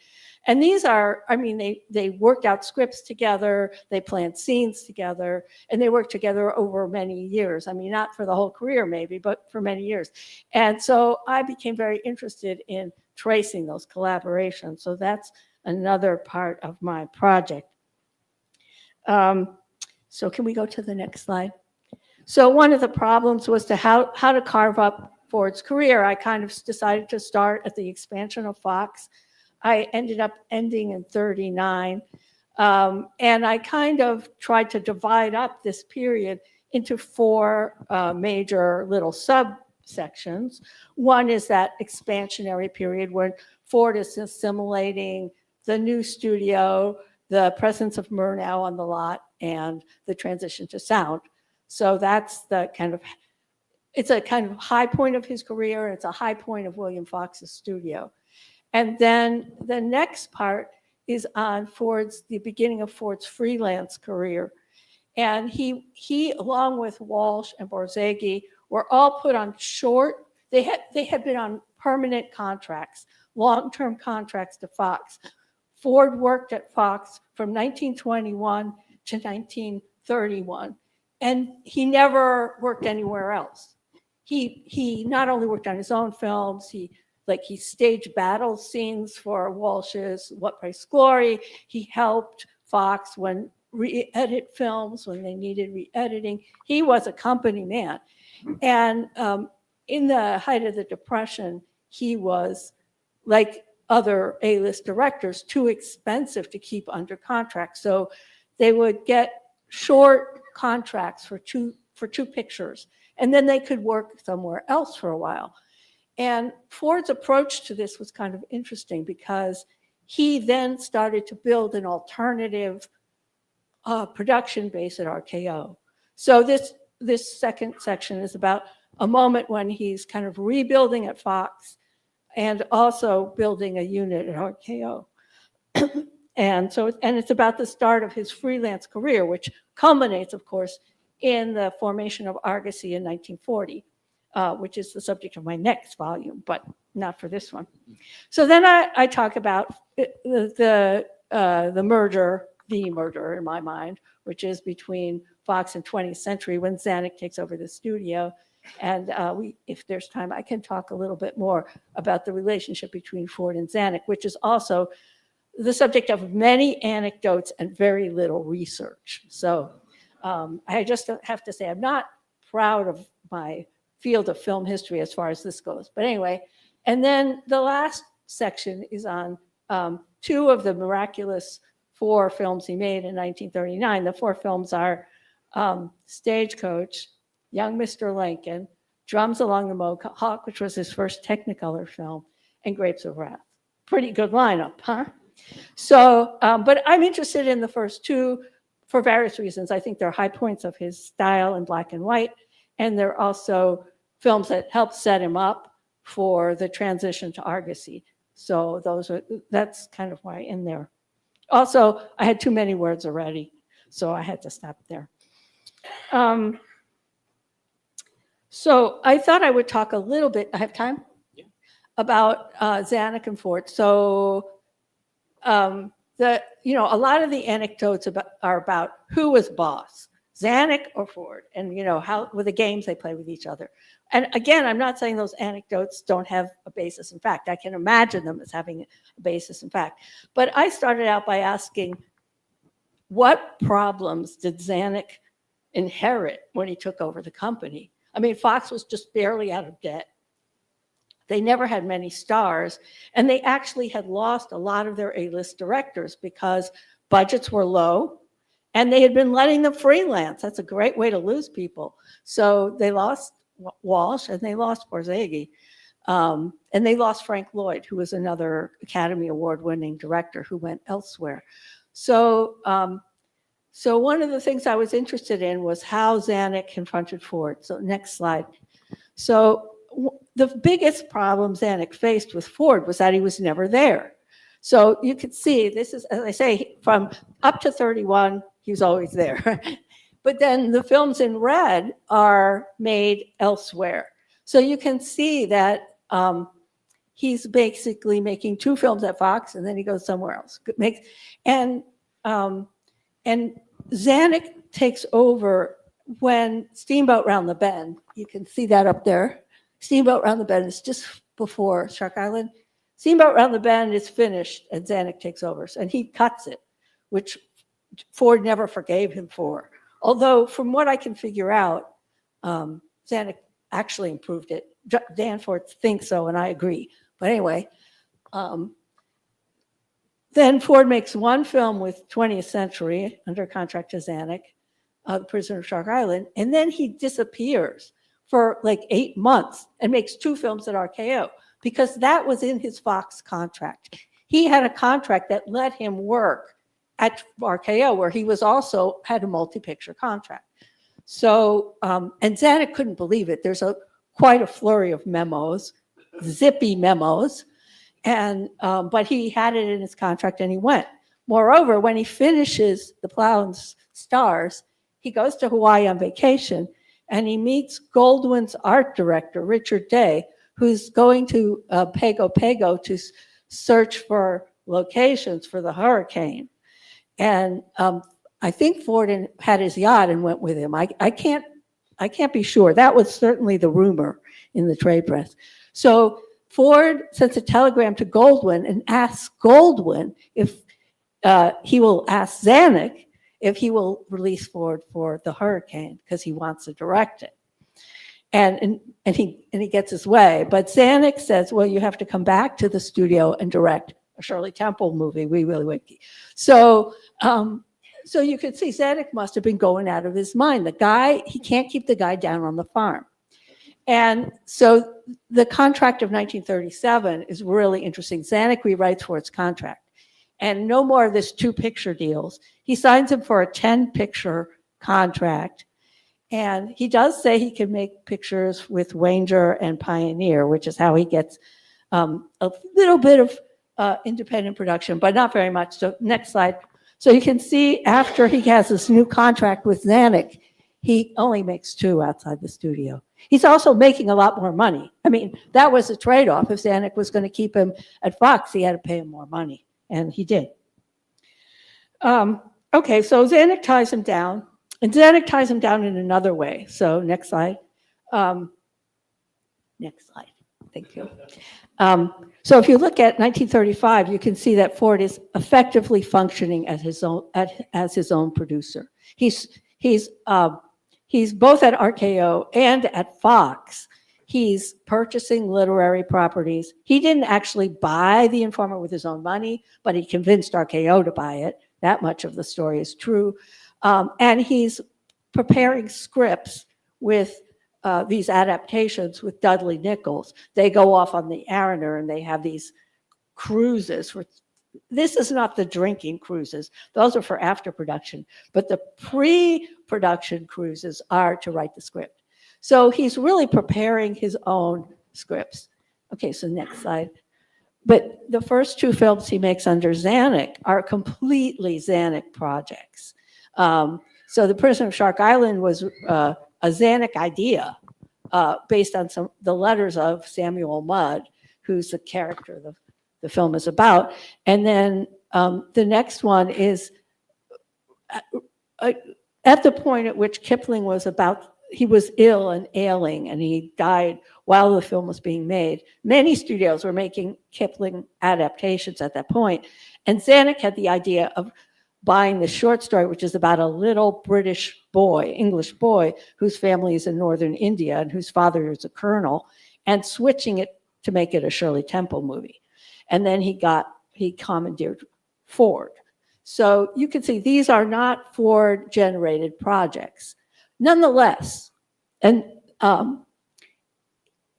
And these are, I mean, they worked out scripts together, they planned scenes together, and they worked together over many years. I mean, not for the whole career maybe, but for many years. And so I became very interested in tracing those collaborations. So that's another part of my project. So can we go to the next slide? So one of the problems was how to carve up Ford's career. I kind of decided to start at the expansion of Fox. I ended up ending in 39. And I kind of tried to divide up this period into four major little subsections. One is that expansionary period when Ford is assimilating the new studio, the presence of Murnau on the lot, and the transition to sound. So that's the kind of, it's a kind of high point of his career. It's a high point of William Fox's studio. And then the next part is on the beginning of Ford's freelance career. And he along with Walsh and Borzage, were all put on short, they had been on permanent contracts, long-term contracts to Fox. Ford worked at Fox from 1921 to 1931, and he never worked anywhere else. He not only worked on his own films, he staged battle scenes for Walsh's What Price Glory. He helped Fox re-edit films when they needed re-editing. He was a company man. And in the height of the Depression, he was, like other A-list directors, too expensive to keep under contract. So they would get short contracts for two pictures, and then they could work somewhere else for a while. And Ford's approach to this was kind of interesting because he then started to build an alternative production base at RKO. So this second section is about a moment when he's kind of rebuilding at Fox and also building a unit at RKO. And it's about the start of his freelance career, which culminates, of course, in the formation of Argosy in 1940. Which is the subject of my next volume, but not for this one. So then I talk about the merger in my mind, which is between Fox and 20th Century when Zanuck takes over the studio. And if there's time, I can talk a little bit more about the relationship between Ford and Zanuck, which is also the subject of many anecdotes and very little research. So I just have to say, I'm not proud of my field of film history as far as this goes. But anyway, and then the last section is on two of the miraculous 4 films he made in 1939. The 4 films are Stagecoach, Young Mr. Lincoln, Drums Along the Mohawk, which was his first Technicolor film, and Grapes of Wrath. Pretty good lineup, huh? So, but I'm interested in the first 2 for various reasons. I think they're high points of his style in black and white, and they're also films that helped set him up for the transition to Argosy. So that's kind of why in there. Also, I had too many words already, so I had to stop there. So I thought I would talk a little bit, I have time? Yeah. About Zanuck and Ford. So a lot of the anecdotes are about who was boss. Zanuck or Ford, and how with the games they play with each other. And again, I'm not saying those anecdotes don't have a basis in fact. I can imagine them as having a basis in fact. But I started out by asking, what problems did Zanuck inherit when he took over the company? I mean, Fox was just barely out of debt. They never had many stars, and they actually had lost a lot of their A-list directors because budgets were low, and they had been letting them freelance. That's a great way to lose people. So they lost Walsh, and they lost Borzage, and they lost Frank Lloyd, who was another Academy Award-winning director who went elsewhere. So, so one of the things I was interested in was how Zanuck confronted Ford. So next slide. So the biggest problem Zanuck faced with Ford was that he was never there. So you could see, this is, as I say, from up to 31, he was always there. But then the films in red are made elsewhere. So you can see that he's basically making 2 films at Fox, and then he goes somewhere else. And Zanuck takes over when Steamboat Round the Bend, you can see that up there. Steamboat Round the Bend is just before Shark Island. Steamboat Round the Bend is finished, and Zanuck takes over, and he cuts it, which Ford never forgave him for. Although, from what I can figure out, Zanuck actually improved it. Dan Ford thinks so, and I agree. But anyway, then Ford makes 1 film with 20th Century under contract to Zanuck, The Prisoner of Shark Island, and then he disappears for like 8 months and makes 2 films at RKO because that was in his Fox contract. He had a contract that let him work at RKO, where he was also had a multi-picture contract. So, and Zanuck couldn't believe it. There's quite a flurry of memos, zippy memos, and but he had it in his contract and he went. Moreover, when he finishes The Plow and Stars, he goes to Hawaii on vacation and he meets Goldwyn's art director, Richard Day, who's going to Pago Pago to search for locations for the hurricane. And I think Ford had his yacht and went with him. I can't be sure. That was certainly the rumor in the trade press. So Ford sends a telegram to Goldwyn and asks Goldwyn if he will ask Zanuck if he will release Ford for the hurricane because he wants to direct it. And he gets his way. But Zanuck says, well, you have to come back to the studio and direct a Shirley Temple movie, Wee Willie Winkie. So you could see Zanuck must have been going out of his mind. The guy, he can't keep the guy down on the farm. And so the contract of 1937 is really interesting. Zanuck rewrites Ford's contract. And no more of this 2-picture deals. He signs him for a 10-picture contract. And he does say he can make pictures with Wanger and Pioneer, which is how he gets a little bit of independent production, but not very much. So next slide. So you can see after he has this new contract with Zanuck, he only makes 2 outside the studio. He's also making a lot more money. I mean, that was a trade-off. If Zanuck was going to keep him at Fox, he had to pay him more money, and he did. Okay, so Zanuck ties him down, and Zanuck ties him down in another way. So next slide. Next slide. Thank you. So if you look at 1935, you can see that Ford is effectively functioning as his own producer. He's both at RKO and at Fox. He's purchasing literary properties. He didn't actually buy The Informer with his own money, but he convinced RKO to buy it. That much of the story is true. And he's preparing scripts with these adaptations with Dudley Nichols. They go off on the Ariner and they have these cruises. This is not the drinking cruises. Those are for after production. But the pre-production cruises are to write the script. So he's really preparing his own scripts. Okay, so next slide. But the first 2 films he makes under Zanuck are completely Zanuck projects. So The Prisoner of Shark Island was a Zanuck idea based on the letters of Samuel Mudd, who's the character the film is about. And then the next one is at the point at which Kipling was he was ill and ailing, and he died while the film was being made. Many studios were making Kipling adaptations at that point. And Zanuck had the idea of buying the short story, which is about a little British boy, English boy, whose family is in northern India and whose father is a colonel, and switching it to make it a Shirley Temple movie. And then he commandeered Ford. So you can see these are not Ford-generated projects. Nonetheless, and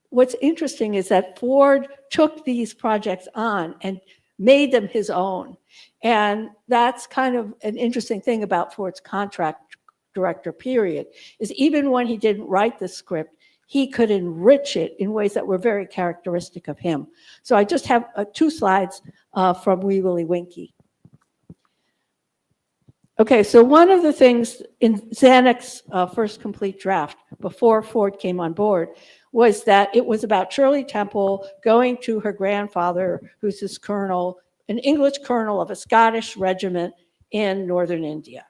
what's interesting is that Ford took these projects on and made them his own. And that's kind of an interesting thing about Ford's contract director period, is even when he didn't write the script, he could enrich it in ways that were very characteristic of him. So I just have 2 slides from Wee Willie Winkie. Okay, so one of the things in Zanuck's first complete draft, before Ford came on board, was that it was about Shirley Temple going to her grandfather, who's this colonel, an English colonel of a Scottish regiment in northern India.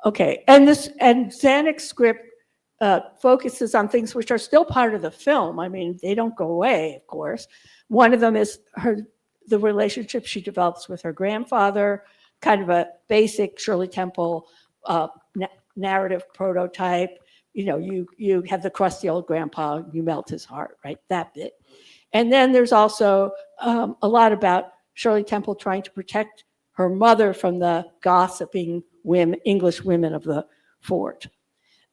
Okay, and Zanuck's script focuses on things which are still part of the film. I mean, they don't go away, of course. One of them is the relationship she develops with her grandfather, kind of a basic Shirley Temple narrative prototype. You know, you have the crusty old grandpa, you melt his heart, right? That bit. And then there's also a lot about Shirley Temple trying to protect her mother from the gossiping English women of the fort.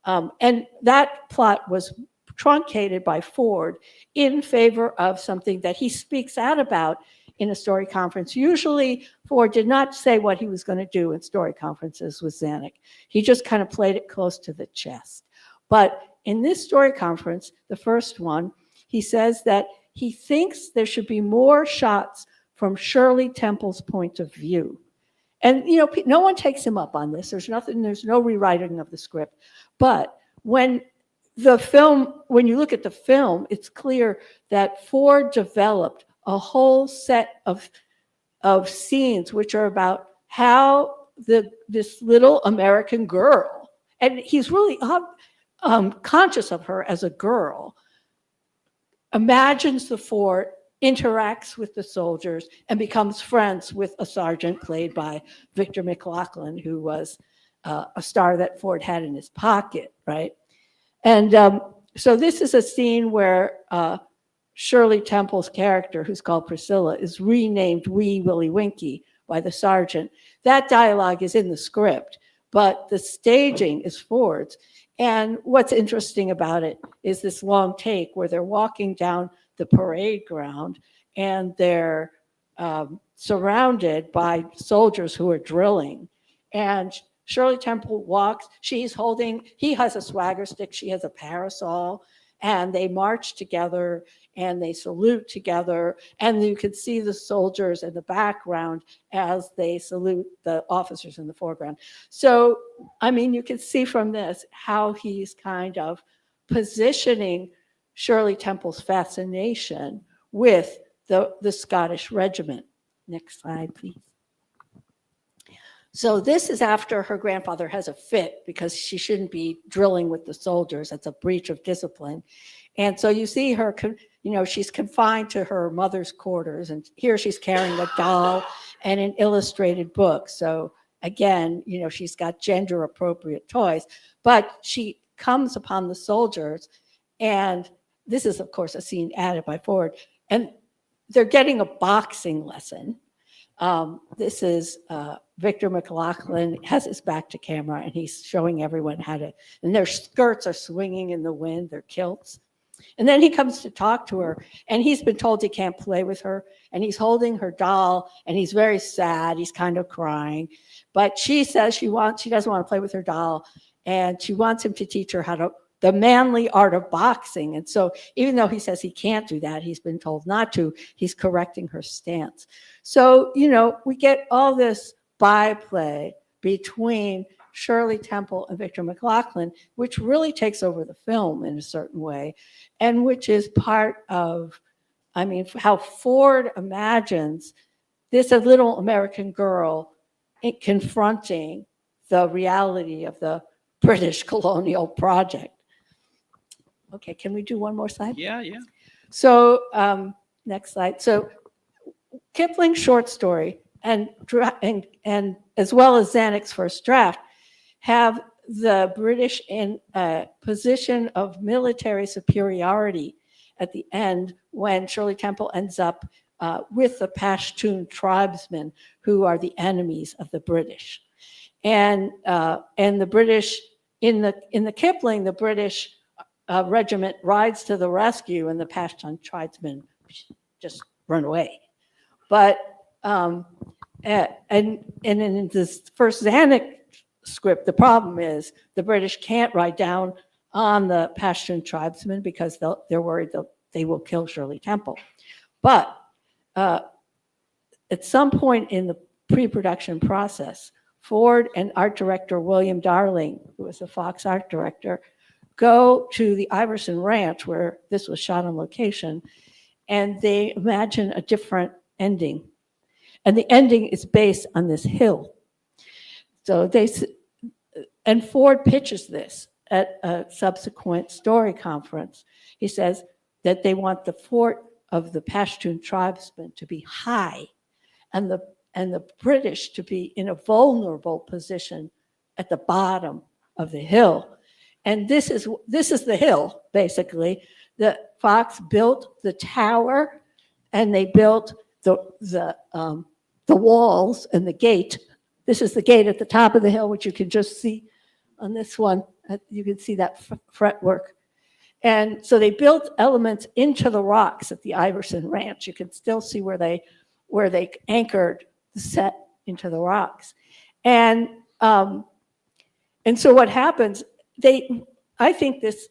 And that plot was truncated by Ford in favor of something that he speaks out about in a story conference. Usually Ford did not say what he was going to do in story conferences with Zanuck. He just kind of played it close to the chest. But in this story conference, the first one, he says that he thinks there should be more shots from Shirley Temple's point of view. And, you know, no one takes him up on this. There's no rewriting of the script. But when you look at the film, it's clear that Ford developed a whole set of scenes which are about how this little American girl, and he's really conscious of her as a girl, imagines the fort, interacts with the soldiers, and becomes friends with a sergeant played by Victor McLachlan, who was a star that Ford had in his pocket, right? And so this is a scene where Shirley Temple's character, who's called Priscilla, is renamed Wee Willie Winkie by the sergeant. That dialogue is in the script, but the staging is Ford's. And what's interesting about it is this long take where they're walking down the parade ground and they're surrounded by soldiers who are drilling. And Shirley Temple walks, he has a swagger stick, she has a parasol, and they march together and they salute together. And you can see the soldiers in the background as they salute the officers in the foreground. So, I mean, you can see from this how he's kind of positioning Shirley Temple's fascination with the Scottish regiment. Next slide, please. So this is after her grandfather has a fit because she shouldn't be drilling with the soldiers. That's a breach of discipline. And so you see her, you know, she's confined to her mother's quarters. And here she's carrying a doll and an illustrated book. So again, you know, she's got gender appropriate toys. But she comes upon the soldiers, and this is, of course, a scene added by Ford. And they're getting a boxing lesson. This is Victor McLachlan has his back to camera, and he's showing everyone how to, and their skirts are swinging in the wind, their kilts. And then he comes to talk to her, and he's been told he can't play with her, and he's holding her doll, and he's very sad. He's kind of crying, but she says she doesn't want to play with her doll, and she wants him to teach her the manly art of boxing. And so even though he says he can't do that, he's been told not to, he's correcting her stance. So, you know, we get all this byplay between Shirley Temple and Victor McLachlan, which really takes over the film in a certain way, and which is part of, I mean, how Ford imagines this little American girl confronting the reality of the British colonial project. Okay, can we do one more slide? Yeah, yeah. So next slide. So Kipling's short story and as well as Zanuck's first draft have the British in a position of military superiority at the end when Shirley Temple ends up with the Pashtun tribesmen who are the enemies of the British. And the British, in the Kipling, the British regiment rides to the rescue and the Pashtun tribesmen just run away. But, and in this first Zanuck script, the problem is the British can't ride down on the Pashtun tribesmen because they're worried that they will kill Shirley Temple. But at some point in the pre-production process, Ford and art director William Darling, who was the Fox art director, go to the Iverson Ranch where this was shot on location, and they imagine a different ending. And the ending is based on this hill. So and Ford pitches this at a subsequent story conference. He says that they want the fort of the Pashtun tribesmen to be high and the British to be in a vulnerable position at the bottom of the hill. And this is the hill, basically. The Fox built the tower, and they built the walls and the gate. This is the gate at the top of the hill, which you can just see on this one. You can see that fretwork. And so they built elements into the rocks at the Iverson Ranch. You can still see where they anchored the set into the rocks. And so what happens, I think this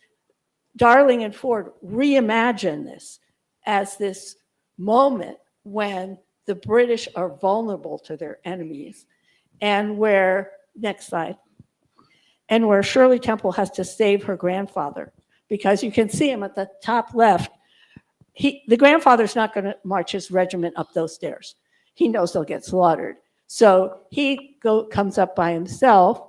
Darling and Ford reimagine this as this moment when the British are vulnerable to their enemies, and where, next slide, and where Shirley Temple has to save her grandfather, because you can see him at the top left. The grandfather's not going to march his regiment up those stairs. He knows they'll get slaughtered. So he comes up by himself,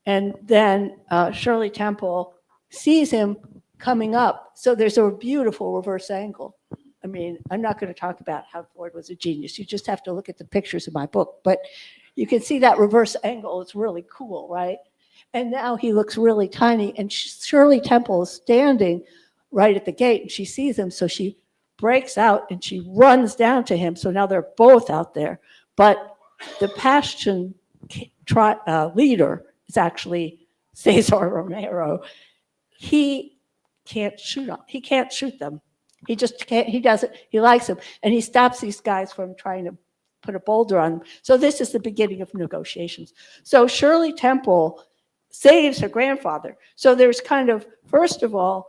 and then Shirley Temple sees him coming up. So there's a beautiful reverse angle. I mean, I'm not going to talk about how Ford was a genius. You just have to look at the pictures in my book. But you can see that reverse angle. It's really cool, right? And now he looks really tiny. And Shirley Temple is standing right at the gate, and she sees him. So she breaks out and she runs down to him. So now they're both out there. But the Pashtun leader is actually Cesar Romero. He can't shoot them. He just can't, he doesn't, he likes them. And he stops these guys from trying to put a boulder on them. So this is the beginning of negotiations. So Shirley Temple saves her grandfather. So there's kind of, first of all,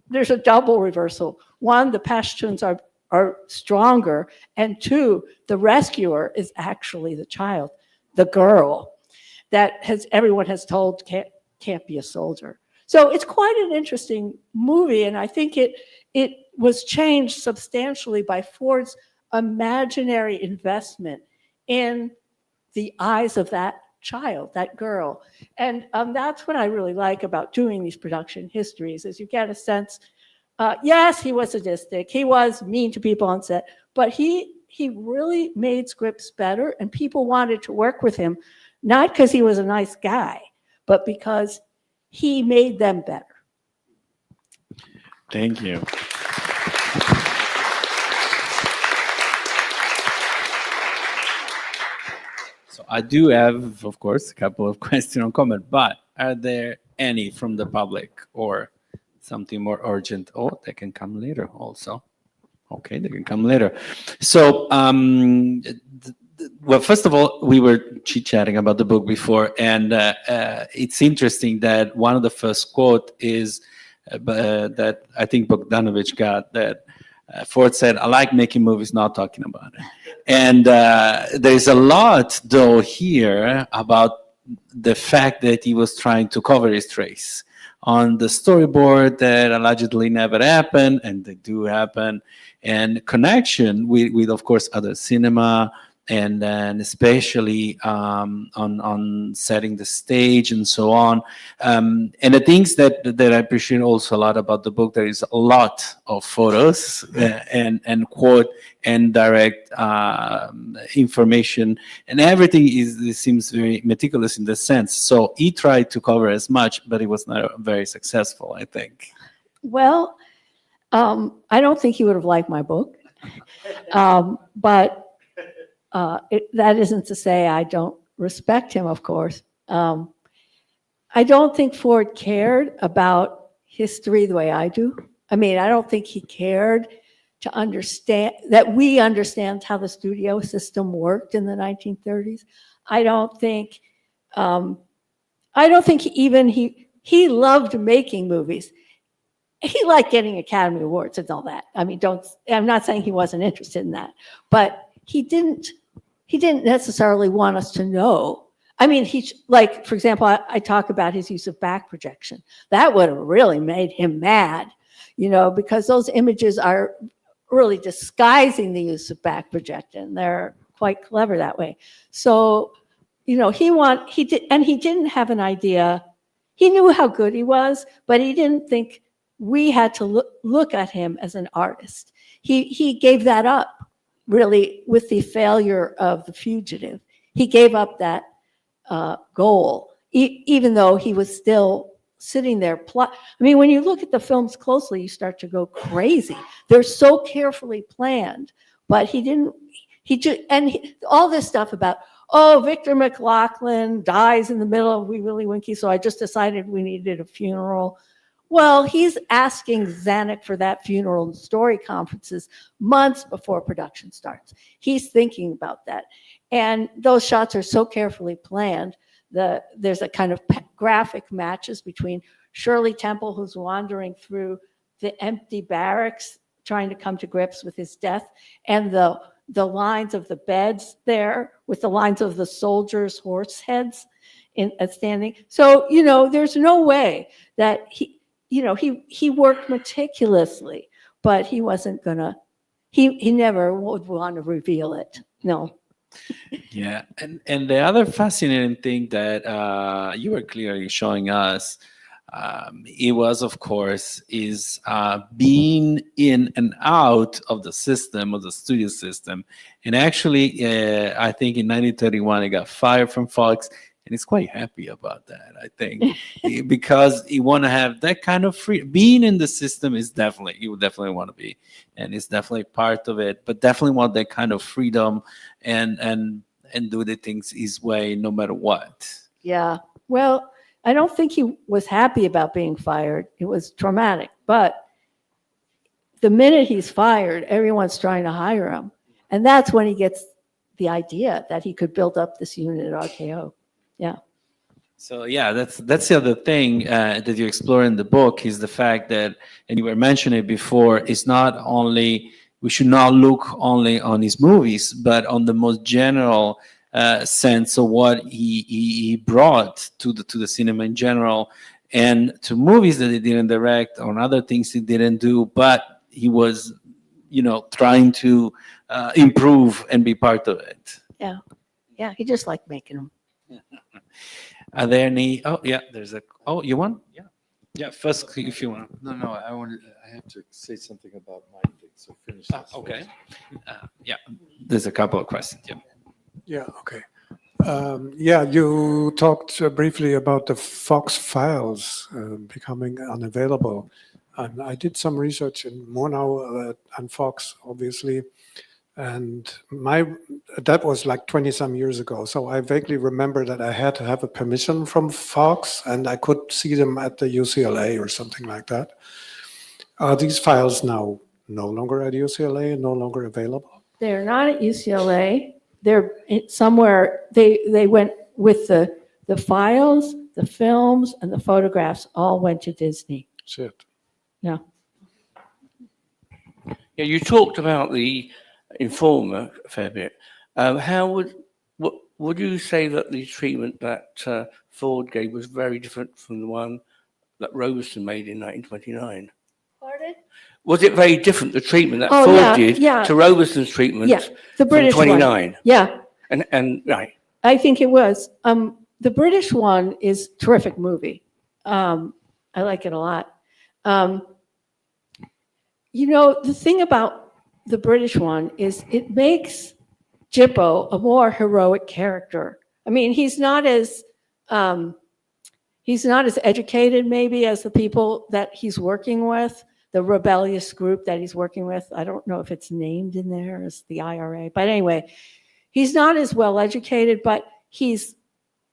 there's a double reversal. One, the Pashtuns are stronger. And two, the rescuer is actually the child, the girl that everyone has told can't be a soldier. So it's quite an interesting movie, and I think it was changed substantially by Ford's imaginary investment in the eyes of that child, that girl. And that's what I really like about doing these production histories, is you get a sense, yes, he was sadistic, he was mean to people on set, but he really made scripts better, and people wanted to work with him, not because he was a nice guy, but because he made them better. Thank you. So I do have, of course, a couple of questions or comment, but are there any from the public or something more urgent? Oh, they can come later also. Okay, they can come later. So, well, first of all, we were chit-chatting about the book before, and it's interesting that one of the first quote is that I think Bogdanovich got, that Ford said, "I like making movies, not talking about it." And there's a lot, though, here about the fact that he was trying to cover his trace on the storyboard that allegedly never happened, and they do happen, and connection with of course, other cinema, and then especially on setting the stage and so on. And the things that I appreciate also a lot about the book, there is a lot of photos and quote and direct information, and everything seems very meticulous in the sense. So he tried to cover as much, but it was not very successful, I think. Well, I don't think he would have liked my book. But that isn't to say I don't respect him, of course. I don't think Ford cared about history the way I do. I mean, I don't think he cared to understand that we understand how the studio system worked in the 1930s. I don't think he loved making movies. He liked getting Academy Awards and all that. I mean, I'm not saying he wasn't interested in that, but he didn't necessarily want us to know. I mean, like, for example, I talk about his use of back projection. That would have really made him mad, because those images are really disguising the use of back projection. They're quite clever that way. So, he didn't have an idea. He knew how good he was, but he didn't think we had to look at him as an artist. He gave that up, really, with the failure of The Fugitive. He gave up that goal, even though he was still sitting there. I mean, when you look at the films closely, you start to go crazy. They're so carefully planned, but all this stuff about, Victor McLaughlin dies in the middle of Wee Willie Winkie, so I just decided we needed a funeral. Well, he's asking Zanuck for that funeral in story conferences months before production starts. He's thinking about that. And those shots are so carefully planned. There's a kind of graphic matches between Shirley Temple, who's wandering through the empty barracks, trying to come to grips with his death, and the lines of the beds there with the lines of the soldiers' horse heads standing. So, there's no way that he worked meticulously, but he wasn't gonna, he never would want to reveal it. No. Yeah, and the other fascinating thing that you were clearly showing us, it was, of course, is being in and out of the system, of the studio system. And actually, I think in 1931, he got fired from Fox, and he's quite happy about that, I think, because he want to have that kind of free. Being in the system is he would definitely want to be, and it's definitely part of it, but definitely want that kind of freedom and do the things his way, no matter what. Yeah. Well, I don't think he was happy about being fired. It was traumatic, but the minute he's fired, everyone's trying to hire him, and that's when he gets the idea that he could build up this unit at RKO. Yeah. So yeah, that's the other thing that you explore in the book is the fact that, and you were mentioning it before, it's not only, we should not look only on his movies, but on the most general sense of what he brought to the cinema in general, and to movies that he didn't direct, on other things he didn't do, but he was, trying to improve and be part of it. Yeah. Yeah. He just liked making them. Are there any? Oh, yeah. There's a. Oh, you want? Yeah. Yeah. First, if you want. No, I have to say something about my thing, so finish this. Okay. Yeah. There's a couple of questions. Yeah. Yeah, okay. You talked briefly about the Fox files becoming unavailable. And I did some research in Murnau and Fox, obviously. And that was like 20 some years ago. So I vaguely remember that I had to have a permission from Fox, and I could see them at the UCLA or something like that. Are these files now no longer at UCLA and no longer available? They're not at UCLA. They're somewhere. They went with the files, the films, and the photographs all went to Disney. Shit. Yeah. Yeah, you talked about the Informer a fair bit. Would you say that the treatment that Ford gave was very different from the one that Robeson made in 1929? Pardon? Was it very different, the treatment that Oh, Ford yeah, did yeah. to Robeson's treatment Yeah, the from British one. 29? Yeah, And right. I think it was. The British one is a terrific movie. I like it a lot. The thing about the British one is it makes Jippo a more heroic character. I mean, he's not as educated maybe as the people that he's working with, the rebellious group that he's working with. I don't know if it's named in there as the IRA, but anyway, he's not as well educated, but he's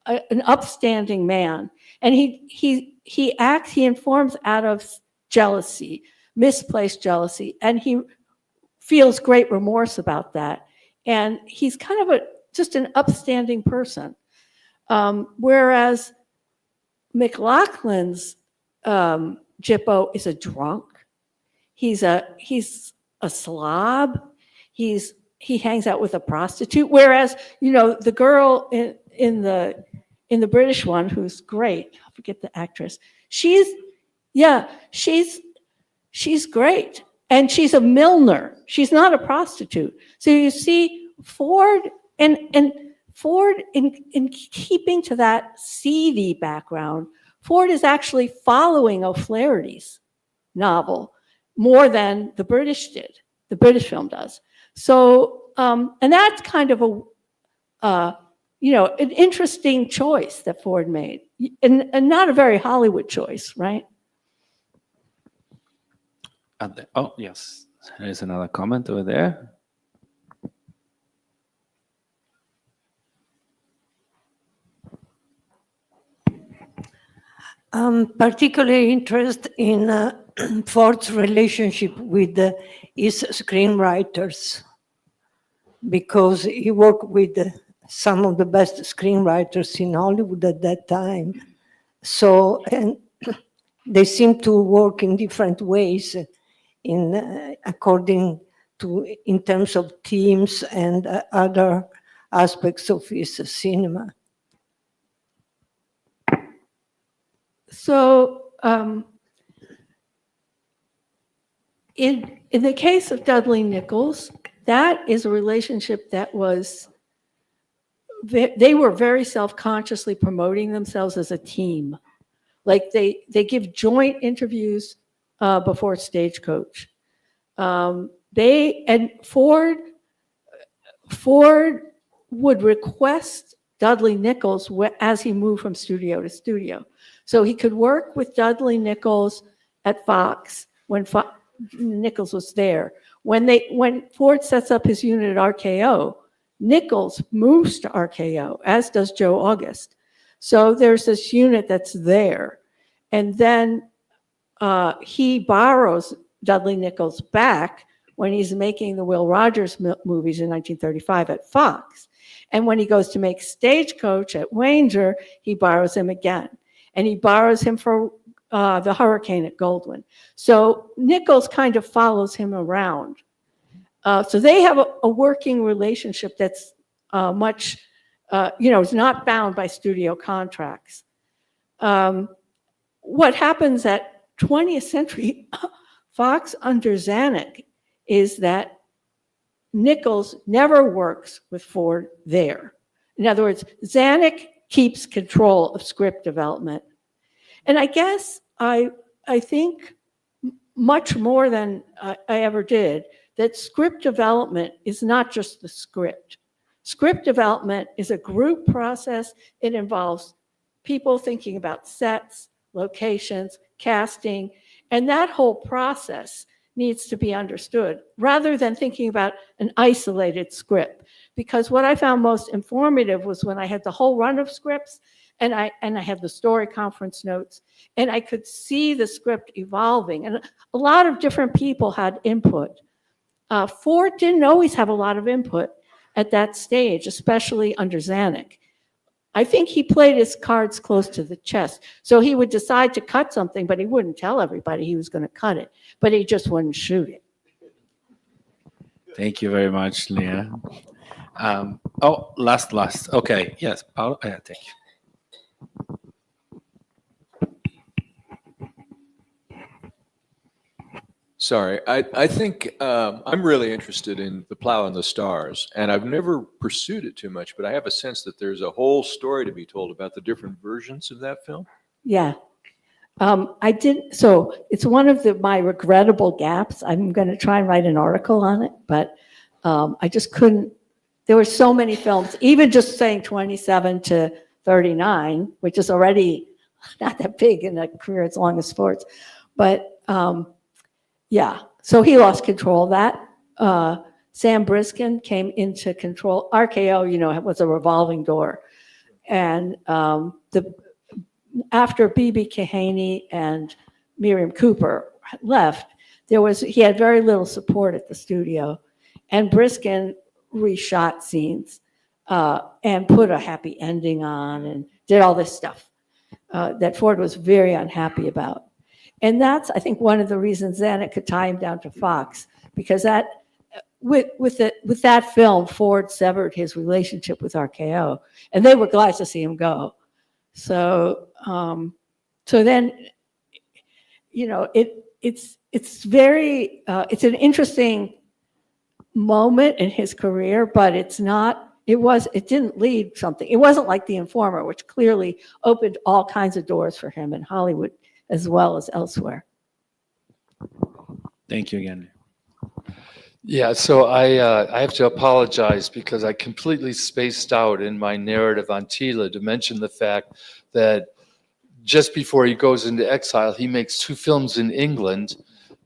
an upstanding man, and he informs out of jealousy, misplaced jealousy, and he feels great remorse about that. And he's kind of just an upstanding person. Whereas McLaughlin's Jippo is a drunk. He's a slob. He hangs out with a prostitute. Whereas, the girl in the British one, who's great, I forget the actress. She's great. And she's a milliner. She's not a prostitute. So you see Ford and Ford in keeping to that seedy background, Ford is actually following O'Flaherty's novel more than the British did. The British film does. So, and that's kind of an interesting choice that Ford made, and not a very Hollywood choice, right? Oh, yes. There's another comment over there. I'm particularly interested in Ford's relationship with his screenwriters, because he worked with some of the best screenwriters in Hollywood at that time. So, and they seem to work in different ways according to, in terms of themes and other aspects of his cinema. So, in the case of Dudley Nichols, that is a relationship that was, they were very self-consciously promoting themselves as a team. Like they give joint interviews before Stagecoach. Ford would request Dudley Nichols as he moved from studio to studio. So he could work with Dudley Nichols at Fox when Nichols was there. When Ford sets up his unit at RKO, Nichols moves to RKO, as does Joe August. So there's this unit that's there. And then he borrows Dudley Nichols back when he's making the Will Rogers movies in 1935 at Fox. And when he goes to make Stagecoach at Wanger, he borrows him again. And he borrows him for the Hurricane at Goldwyn. So Nichols kind of follows him around. So they have a working relationship that's much, is not bound by studio contracts. What happens at 20th Century Fox under Zanuck is that Nichols never works with Ford there. In other words, Zanuck keeps control of script development. And I guess I think much more than I ever did, that script development is not just the script. Script development is a group process. It involves people thinking about sets, locations, casting, and that whole process needs to be understood rather than thinking about an isolated script. Because what I found most informative was when I had the whole run of scripts and I had the story conference notes, and I could see the script evolving. And a lot of different people had input. Ford didn't always have a lot of input at that stage, especially under Zanuck. I think he played his cards close to the chest. So he would decide to cut something, but he wouldn't tell everybody he was going to cut it, but he just wouldn't shoot it. Thank you very much, Lea. Last. Okay, yes, Paolo, thank you. Sorry, I think I'm really interested in The Plow and the Stars, and I've never pursued it too much, but I have a sense that there's a whole story to be told about the different versions of that film. Yeah. I did, so it's one of my regrettable gaps. I'm going to try and write an article on it, but I just couldn't. There were so many films, even just saying 27 to 39, which is already not that big in a career as long as sports. But yeah, so he lost control of that. Sam Briskin came into control. RKO, you know, was a revolving door. And after B.B. Kehaney and Miriam Cooper left, he had very little support at the studio. And Briskin reshot scenes and put a happy ending on and did all this stuff that Ford was very unhappy about. And that's, I think, one of the reasons then it could tie him down to Fox, because that with that film, Ford severed his relationship with RKO, and they were glad to see him go. So then, you know, it's very it's an interesting moment in his career, but it didn't lead something. It wasn't like The Informer, which clearly opened all kinds of doors for him in Hollywood as well as elsewhere. Thank you again. Yeah, so I have to apologize because I completely spaced out in my narrative on Thiele to mention the fact that just before he goes into exile, he makes 2 films in England,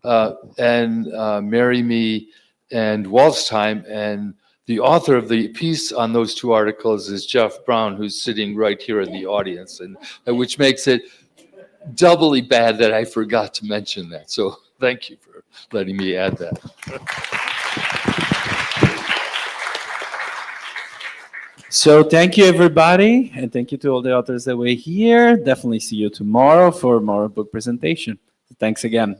and Marry Me and Waltz Time, and the author of the piece on those 2 articles is Jeff Brown, who's sitting right here in the audience, and which makes it doubly bad that I forgot to mention that. So thank you for letting me add that. So thank you, everybody, and thank you to all the authors that were here. Definitely see you tomorrow for more book presentation. Thanks again.